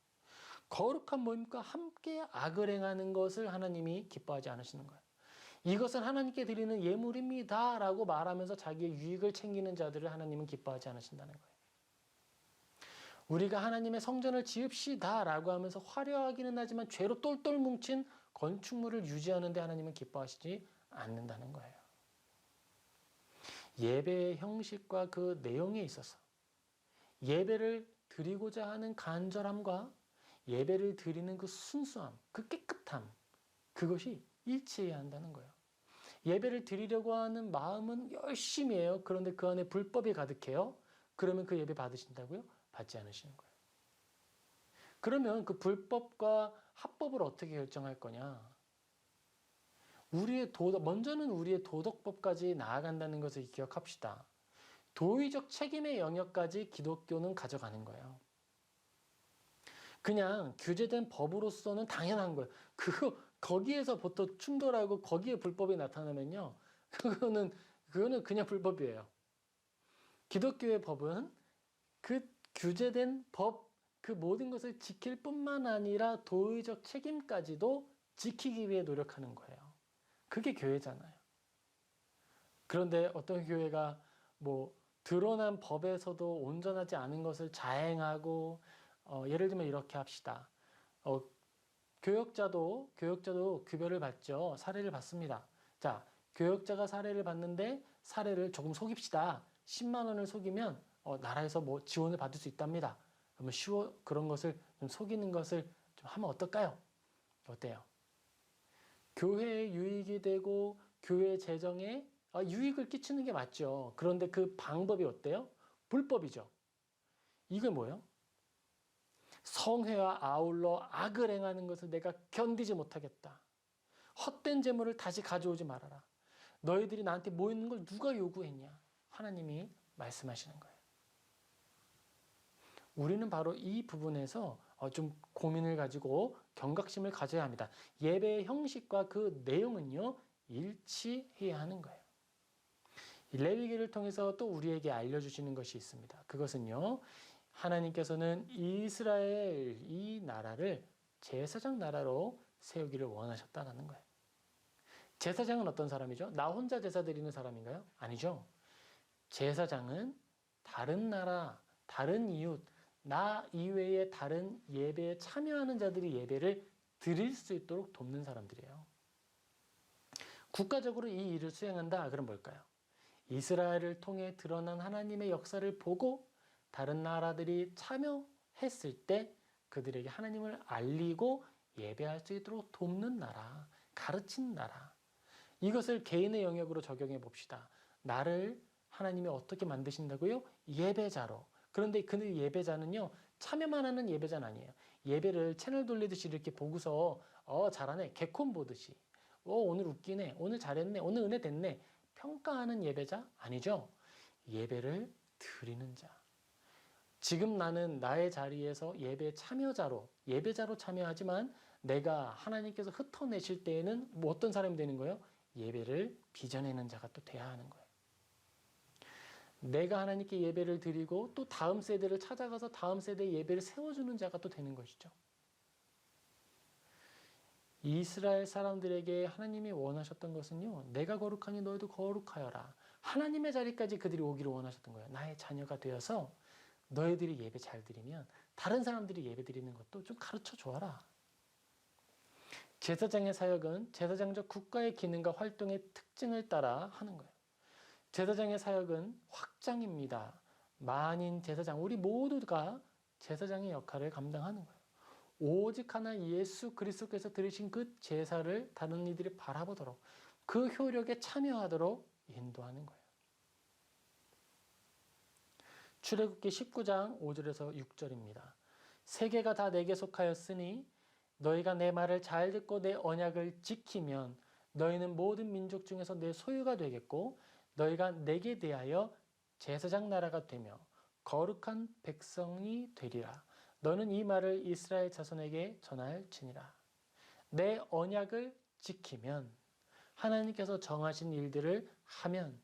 거룩한 모임과 함께 악을 행하는 것을 하나님이 기뻐하지 않으시는 거예요. 이것은 하나님께 드리는 예물입니다 라고 말하면서 자기의 유익을 챙기는 자들을 하나님은 기뻐하지 않으신다는 거예요. 우리가 하나님의 성전을 지읍시다 라고 하면서 화려하기는 하지만 죄로 똘똘 뭉친 건축물을 유지하는 데 하나님은 기뻐하시지 않는다는 거예요. 예배의 형식과 그 내용에 있어서 예배를 드리고자 하는 간절함과 예배를 드리는 그 순수함, 그 깨끗함, 그것이 일치해야 한다는 거예요. 예배를 드리려고 하는 마음은 열심히 해요. 그런데 그 안에 불법이 가득해요. 그러면 그 예배 받으신다고요? 받지 않으시는 거예요. 그러면 그 불법과 합법을 어떻게 결정할 거냐? 먼저는 우리의 도덕법까지 나아간다는 것을 기억합시다. 도의적 책임의 영역까지 기독교는 가져가는 거예요. 그냥 규제된 법으로서는 당연한 거예요. 거기에서부터 충돌하고 거기에 불법이 나타나면요. 그거는 그냥 불법이에요. 기독교의 법은 그 규제된 법, 그 모든 것을 지킬 뿐만 아니라 도의적 책임까지도 지키기 위해 노력하는 거예요. 그게 교회잖아요. 그런데 어떤 교회가 드러난 법에서도 온전하지 않은 것을 자행하고 예를 들면 이렇게 합시다. 교역자도 규별을 받죠. 사례를 받습니다. 자, 교역자가 사례를 받는데 사례를 조금 속입시다. 10만 원을 속이면 나라에서 지원을 받을 수 있답니다. 그러면 그런 것을 좀 속이는 것을 좀 하면 어떨까요? 어때요? 교회에 유익이 되고 교회 재정에 유익을 끼치는 게 맞죠. 그런데 그 방법이 어때요? 불법이죠. 이게 뭐예요? 성회와 아울러 악을 행하는 것을 내가 견디지 못하겠다. 헛된 재물을 다시 가져오지 말아라. 너희들이 나한테 모이는 걸 누가 요구했냐? 하나님이 말씀하시는 거예요. 우리는 바로 이 부분에서 좀 고민을 가지고 경각심을 가져야 합니다. 예배의 형식과 그 내용은요, 일치해야 하는 거예요. 레위기를 통해서 또 우리에게 알려주시는 것이 있습니다. 그것은요, 하나님께서는 이스라엘 이 나라를 제사장 나라로 세우기를 원하셨다는 거예요. 제사장은 어떤 사람이죠? 나 혼자 제사 드리는 사람인가요? 아니죠. 제사장은 다른 나라, 다른 이웃, 나 이외의 다른 예배에 참여하는 자들이 예배를 드릴 수 있도록 돕는 사람들이에요. 국가적으로 이 일을 수행한다. 그럼 뭘까요? 이스라엘을 통해 드러난 하나님의 역사를 보고 다른 나라들이 참여했을 때 그들에게 하나님을 알리고 예배할 수 있도록 돕는 나라, 가르치는 나라. 이것을 개인의 영역으로 적용해 봅시다. 나를 하나님이 어떻게 만드신다고요? 예배자로. 그런데 그 예배자는요, 참여만 하는 예배자는 아니에요. 예배를 채널 돌리듯이 이렇게 보고서 잘하네, 개콘 보듯이 오늘 웃기네, 오늘 잘했네, 오늘 은혜 됐네, 평가하는 예배자 아니죠. 예배를 드리는 자. 지금 나는 나의 자리에서 예배 참여자로, 예배자로 참여하지만 내가 하나님께서 흩어내실 때에는 어떤 사람이 되는 거예요? 예배를 빚어내는 자가 또 돼야 하는 거예요. 내가 하나님께 예배를 드리고 또 다음 세대를 찾아가서 다음 세대의 예배를 세워주는 자가 또 되는 것이죠. 이스라엘 사람들에게 하나님이 원하셨던 것은요, 내가 거룩하니 너희도 거룩하여라. 하나님의 자리까지 그들이 오기를 원하셨던 거예요. 나의 자녀가 되어서 너희들이 예배 잘 드리면 다른 사람들이 예배 드리는 것도 좀 가르쳐 줘라. 제사장의 사역은 제사장적 국가의 기능과 활동의 특징을 따라 하는 거예요. 제사장의 사역은 확장입니다. 만인 제사장, 우리 모두가 제사장의 역할을 감당하는 거예요. 오직 하나 예수 그리스도께서 드리신 그 제사를 다른 이들이 바라보도록 그 효력에 참여하도록 인도하는 거예요. 출애굽기 19장 5절에서 6절입니다. 세계가 다 내게 속하였으니 너희가 내 말을 잘 듣고 내 언약을 지키면 너희는 모든 민족 중에서 내 소유가 되겠고 너희가 내게 대하여 제사장 나라가 되며 거룩한 백성이 되리라. 너는 이 말을 이스라엘 자손에게 전할지니라. 내 언약을 지키면 하나님께서 정하신 일들을 하면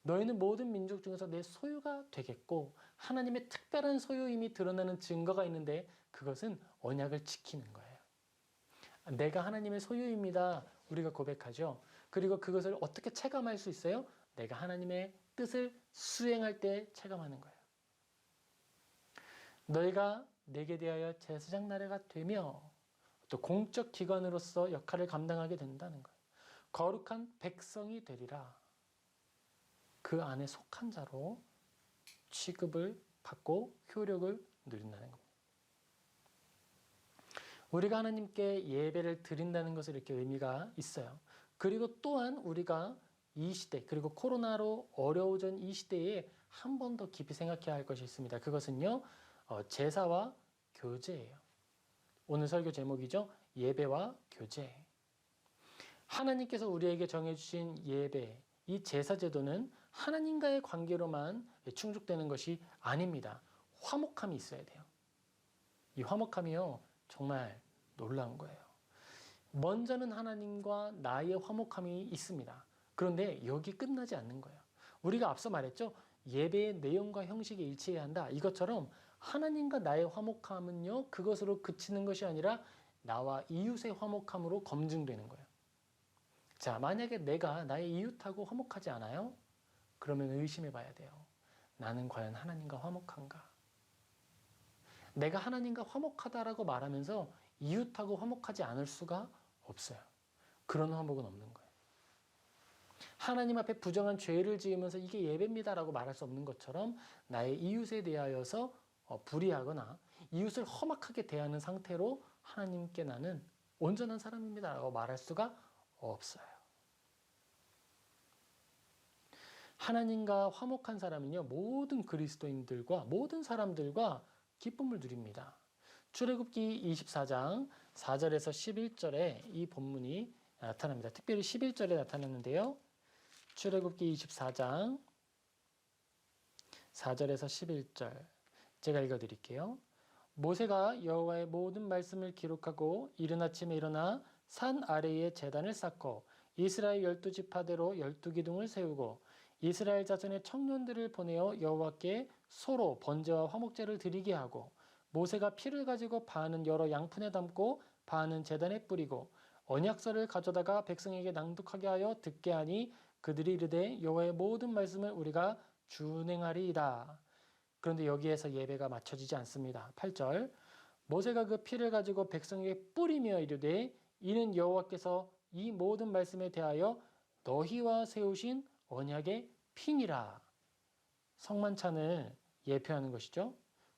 너희는 모든 민족 중에서 내 소유가 되겠고 하나님의 특별한 소유임이 드러나는 증거가 있는데 그것은 언약을 지키는 거예요. 내가 하나님의 소유입니다. 우리가 고백하죠. 그리고 그것을 어떻게 체감할 수 있어요? 내가 하나님의 뜻을 수행할 때 체감하는 거예요. 너희가 내게 대하여 제사장 나라가 되며 또 공적 기관으로서 역할을 감당하게 된다는 거예요. 거룩한 백성이 되리라. 그 안에 속한 자로 취급을 받고 효력을 누린다는 겁니다. 우리가 하나님께 예배를 드린다는 것을 이렇게 의미가 있어요. 그리고 또한 우리가 이 시대, 그리고 코로나로 어려워진 이 시대에 한 번 더 깊이 생각해야 할 것이 있습니다. 그것은요, 제사와 교제예요. 오늘 설교 제목이죠. 예배와 교제. 하나님께서 우리에게 정해주신 예배, 이 제사 제도는 하나님과의 관계로만 충족되는 것이 아닙니다. 화목함이 있어야 돼요. 이 화목함이요, 정말 놀라운 거예요. 먼저는 하나님과 나의 화목함이 있습니다. 그런데 여기 끝나지 않는 거예요. 우리가 앞서 말했죠. 예배의 내용과 형식이 일치해야 한다. 이것처럼 하나님과 나의 화목함은요, 그것으로 그치는 것이 아니라 나와 이웃의 화목함으로 검증되는 거예요. 자, 만약에 내가 나의 이웃하고 화목하지 않아요? 그러면 의심해 봐야 돼요. 나는 과연 하나님과 화목한가? 내가 하나님과 화목하다라고 말하면서 이웃하고 화목하지 않을 수가 없어요. 그런 화목은 없는 거예요. 하나님 앞에 부정한 죄를 지으면서 이게 예배입니다라고 말할 수 없는 것처럼 나의 이웃에 대하여서 불의하거나 이웃을 험악하게 대하는 상태로 하나님께 나는 온전한 사람입니다라고 말할 수가 없어요. 하나님과 화목한 사람은요, 모든 그리스도인들과 모든 사람들과 기쁨을 누립니다. 출애굽기 24장 4절에서 11절에 이 본문이 나타납니다. 특별히 11절에 나타났는데요. 출애굽기 24장 4절에서 11절 제가 읽어드릴게요. 모세가 여호와의 모든 말씀을 기록하고 이른 아침에 일어나 산 아래에 제단을 쌓고 이스라엘 12지파대로 12기둥을 세우고 이스라엘 자손의 청년들을 보내어 여호와께 소로 번제와 화목제를 드리게 하고 모세가 피를 가지고 반은 여러 양푼에 담고 반은 제단에 뿌리고 언약서를 가져다가 백성에게 낭독하게 하여 듣게 하니 그들이 이르되 여호와의 모든 말씀을 우리가 준행하리이다. 그런데 여기에서 예배가 맞춰지지 않습니다. 8절 모세가 그 피를 가지고 백성에게 뿌리며 이르되 이는 여호와께서 이 모든 말씀에 대하여 너희와 세우신 언약의 피니라. 성만찬을 예표하는 것이죠.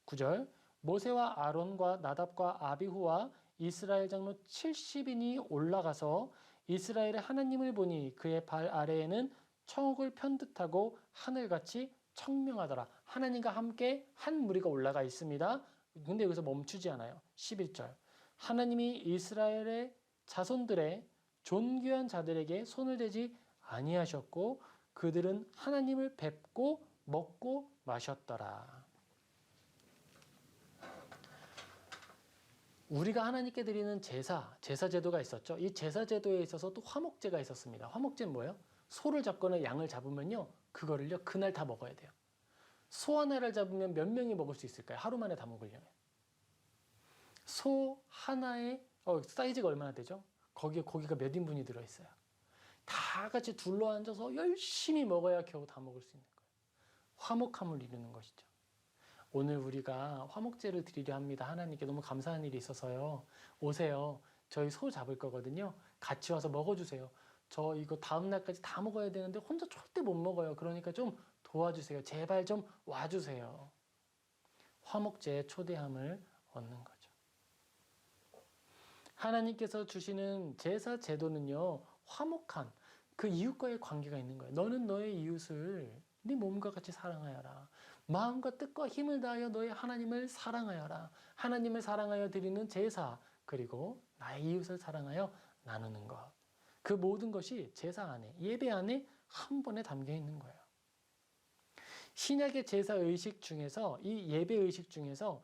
9절 모세와 아론과 나답과 아비후와 이스라엘 장로 70인이 올라가서 이스라엘의 하나님을 보니 그의 발 아래에는 청옥을 편듯하고 하늘같이 청명하더라. 하나님과 함께 한 무리가 올라가 있습니다. 근데 여기서 멈추지 않아요. 11절 하나님이 이스라엘의 자손들의 존귀한 자들에게 손을 대지 아니하셨고 그들은 하나님을 뵙고 먹고 마셨더라. 우리가 하나님께 드리는 제사 제도가 있었죠. 이 제사 제도에 있어서 또 화목제가 있었습니다. 화목제는 뭐예요? 소를 잡거나 양을 잡으면요, 그거를요 그날 다 먹어야 돼요. 소 하나를 잡으면 몇 명이 먹을 수 있을까요? 하루 만에 다 먹으려면. 소 하나의 사이즈가 얼마나 되죠? 거기에 고기가 몇 인분이 들어있어요. 다 같이 둘러앉아서 열심히 먹어야 겨우 다 먹을 수 있는 거예요. 화목함을 이루는 것이죠. 오늘 우리가 화목제를 드리려 합니다. 하나님께 너무 감사한 일이 있어서요. 오세요. 저희 소 잡을 거거든요. 같이 와서 먹어주세요. 저 이거 다음 날까지 다 먹어야 되는데 혼자 절대 못 먹어요. 그러니까 좀 도와주세요. 제발 좀 와주세요. 화목제의 초대함을 얻는 거죠. 하나님께서 주시는 제사 제도는요, 화목한 그 이웃과의 관계가 있는 거예요. 너는 너의 이웃을 네 몸과 같이 사랑하여라. 마음과 뜻과 힘을 다하여 너의 하나님을 사랑하여라. 하나님을 사랑하여 드리는 제사, 그리고 나의 이웃을 사랑하여 나누는 것. 그 모든 것이 제사 안에, 예배 안에 한 번에 담겨 있는 거예요. 신약의 제사 의식 중에서, 이 예배 의식 중에서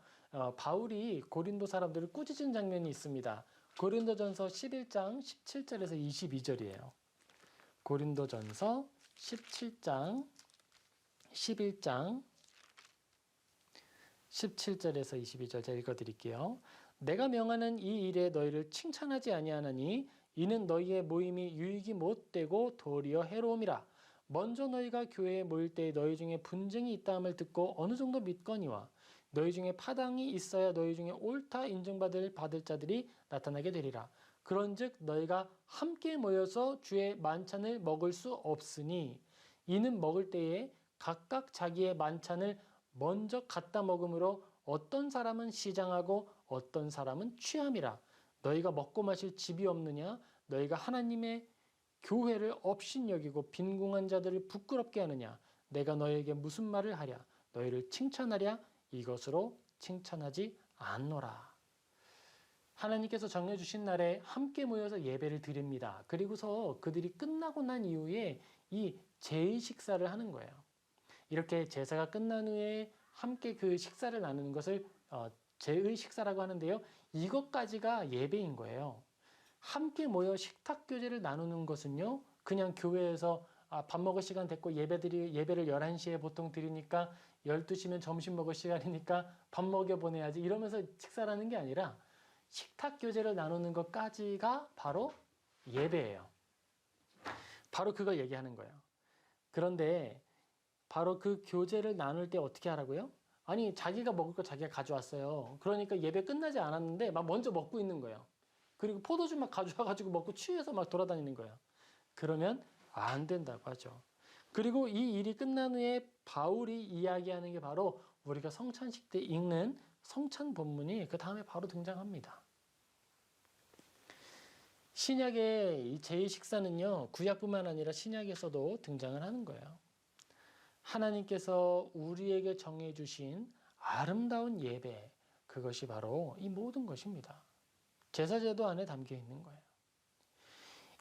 바울이 고린도 사람들을 꾸짖은 장면이 있습니다. 고린도전서 11장 17절에서 22절이에요. 고린도전서 17장 11장 17절에서 22절 제가 읽어드릴게요. 내가 명하는 이 일에 너희를 칭찬하지 아니하나니 이는 너희의 모임이 유익이 못되고 도리어 해로움이라. 먼저 너희가 교회에 모일 때 너희 중에 분쟁이 있다함을 듣고 어느 정도 믿거니와 너희 중에 파당이 있어야 너희 중에 옳다 인정받을 자들이 나타나게 되리라. 그런즉 너희가 함께 모여서 주의 만찬을 먹을 수 없으니 이는 먹을 때에 각각 자기의 만찬을 먼저 갖다 먹음으로 어떤 사람은 시장하고 어떤 사람은 취함이라. 너희가 먹고 마실 집이 없느냐? 너희가 하나님의 교회를 업신여기고 빈궁한 자들을 부끄럽게 하느냐? 내가 너희에게 무슨 말을 하랴? 너희를 칭찬하랴? 이것으로 칭찬하지 않노라. 하나님께서 정해주신 날에 함께 모여서 예배를 드립니다. 그리고서 그들이 끝나고 난 이후에 이 제의 식사를 하는 거예요. 이렇게 제사가 끝난 후에 함께 그 식사를 나누는 것을 제의 식사라고 하는데요. 이것까지가 예배인 거예요. 함께 모여 식탁 교제를 나누는 것은요. 그냥 교회에서 밥 먹을 시간 됐고 예배를 11시에 보통 드리니까 12시면 점심 먹을 시간이니까 밥 먹여 보내야지 이러면서 식사라는 게 아니라 식탁 교제를 나누는 것까지가 바로 예배예요. 바로 그걸 얘기하는 거예요. 그런데 바로 그 교제를 나눌 때 어떻게 하라고요? 아니 자기가 먹을 거 자기가 가져왔어요. 그러니까 예배 끝나지 않았는데 막 먼저 먹고 있는 거예요. 그리고 포도주 막 가져와가지고 먹고 취해서 막 돌아다니는 거예요. 그러면 안 된다고 하죠. 그리고 이 일이 끝난 후에 바울이 이야기하는 게 바로 우리가 성찬식 때 읽는 성찬 본문이 그 다음에 바로 등장합니다. 신약의 이 제2식사는요. 구약뿐만 아니라 신약에서도 등장을 하는 거예요. 하나님께서 우리에게 정해주신 아름다운 예배, 그것이 바로 이 모든 것입니다. 제사제도 안에 담겨 있는 거예요.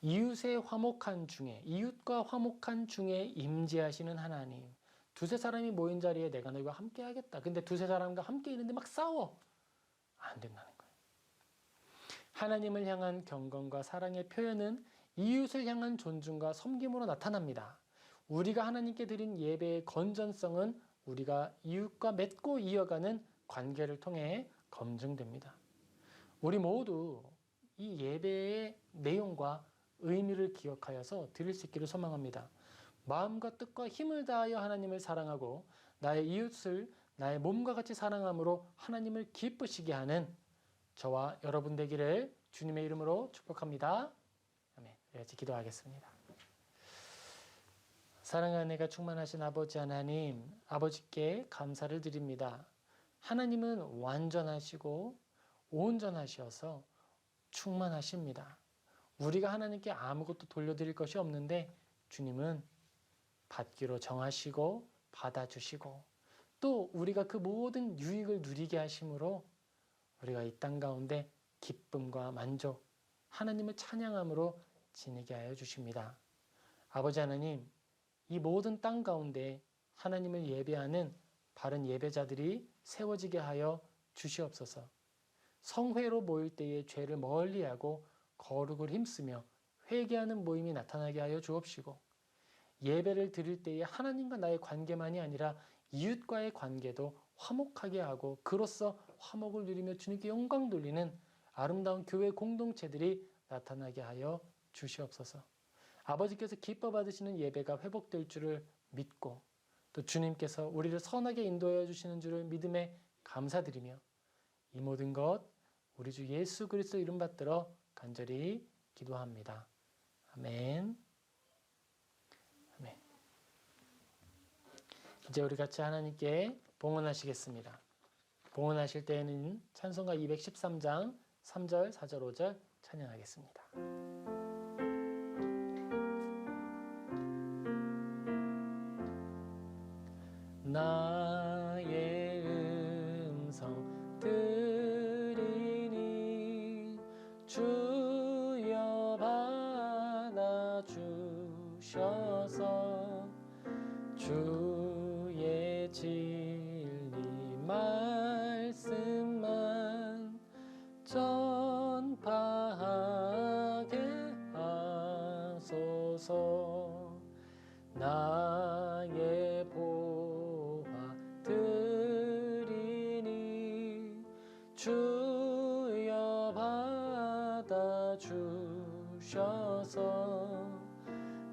이웃의 화목한 중에, 이웃과 화목한 중에 임재하시는 하나님. 두세 사람이 모인 자리에 내가 너희와 함께 하겠다. 근데 두세 사람과 함께 있는데 막 싸워. 안 된다는 거예요. 하나님을 향한 경건과 사랑의 표현은 이웃을 향한 존중과 섬김으로 나타납니다. 우리가 하나님께 드린 예배의 건전성은 우리가 이웃과 맺고 이어가는 관계를 통해 검증됩니다. 우리 모두 이 예배의 내용과 의미를 기억하여서 드릴 수 있기를 소망합니다. 마음과 뜻과 힘을 다하여 하나님을 사랑하고 나의 이웃을 나의 몸과 같이 사랑함으로 하나님을 기쁘시게 하는 저와 여러분 되기를 주님의 이름으로 축복합니다. 아멘. 같이 기도하겠습니다. 사랑의 은혜가 충만하신 아버지 하나님, 아버지께 감사를 드립니다. 하나님은 완전하시고 온전하셔서 충만하십니다. 우리가 하나님께 아무것도 돌려드릴 것이 없는데 주님은 받기로 정하시고 받아주시고 또 우리가 그 모든 유익을 누리게 하심으로 우리가 이 땅 가운데 기쁨과 만족, 하나님을 찬양함으로 지내게 하여 주십니다. 아버지 하나님, 이 모든 땅 가운데 하나님을 예배하는 바른 예배자들이 세워지게 하여 주시옵소서. 성회로 모일 때에 죄를 멀리하고 거룩을 힘쓰며 회개하는 모임이 나타나게 하여 주옵시고 예배를 드릴 때에 하나님과 나의 관계만이 아니라 이웃과의 관계도 화목하게 하고 그로써 화목을 누리며 주님께 영광 돌리는 아름다운 교회 공동체들이 나타나게 하여 주시옵소서. 아버지께서 기뻐 받으시는 예배가 회복될 줄을 믿고 또 주님께서 우리를 선하게 인도하여 주시는 줄을 믿음에 감사드리며 이 모든 것 우리 주 예수 그리스도 이름 받들어 간절히 기도합니다. 아멘. 아멘. 이제 우리 같이 하나님께 봉헌하시겠습니다. 봉헌하실 때에는 찬송가 213장 3절, 4절, 5절 찬양하겠습니다. 나의 음성 들으니 주여 받아주셔서 주의 진리 말씀만 전파하게 하소서. 나의 보화 드리니 주여 받아주셔서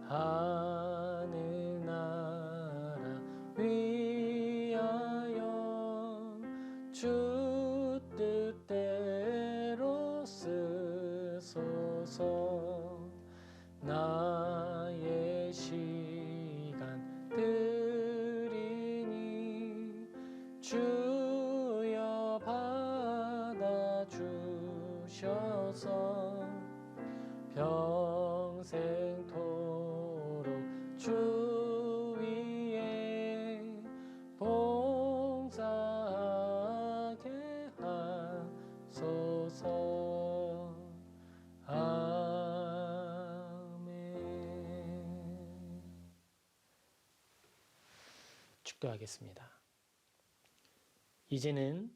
하늘 나라 위하여 주 뜻대로 쓰소서. 나의 시간 드리니 주여 받아주셔서 평생토록 주 위에 봉사하게 하소서. 아멘. 축도하겠습니다. 이제는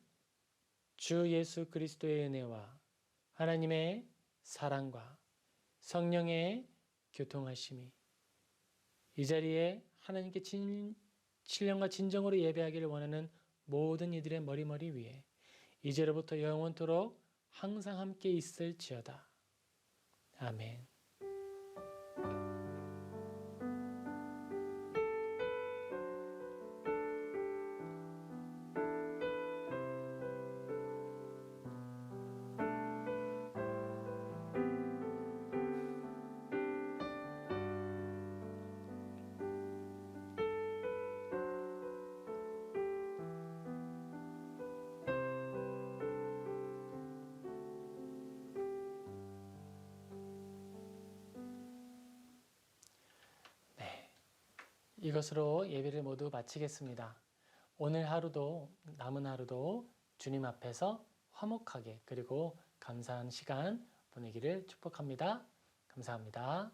주 예수 그리스도의 은혜와 하나님의 사랑과 성령의 교통하심이 이 자리에 하나님께 신령과 진정으로 예배하기를 원하는 모든 이들의 머리 위에 이제로부터 영원토록 항상 함께 있을지어다. 아멘. 이것으로 예배를 모두 마치겠습니다. 오늘 하루도 남은 하루도 주님 앞에서 화목하게 그리고 감사한 시간 보내기를 축복합니다. 감사합니다.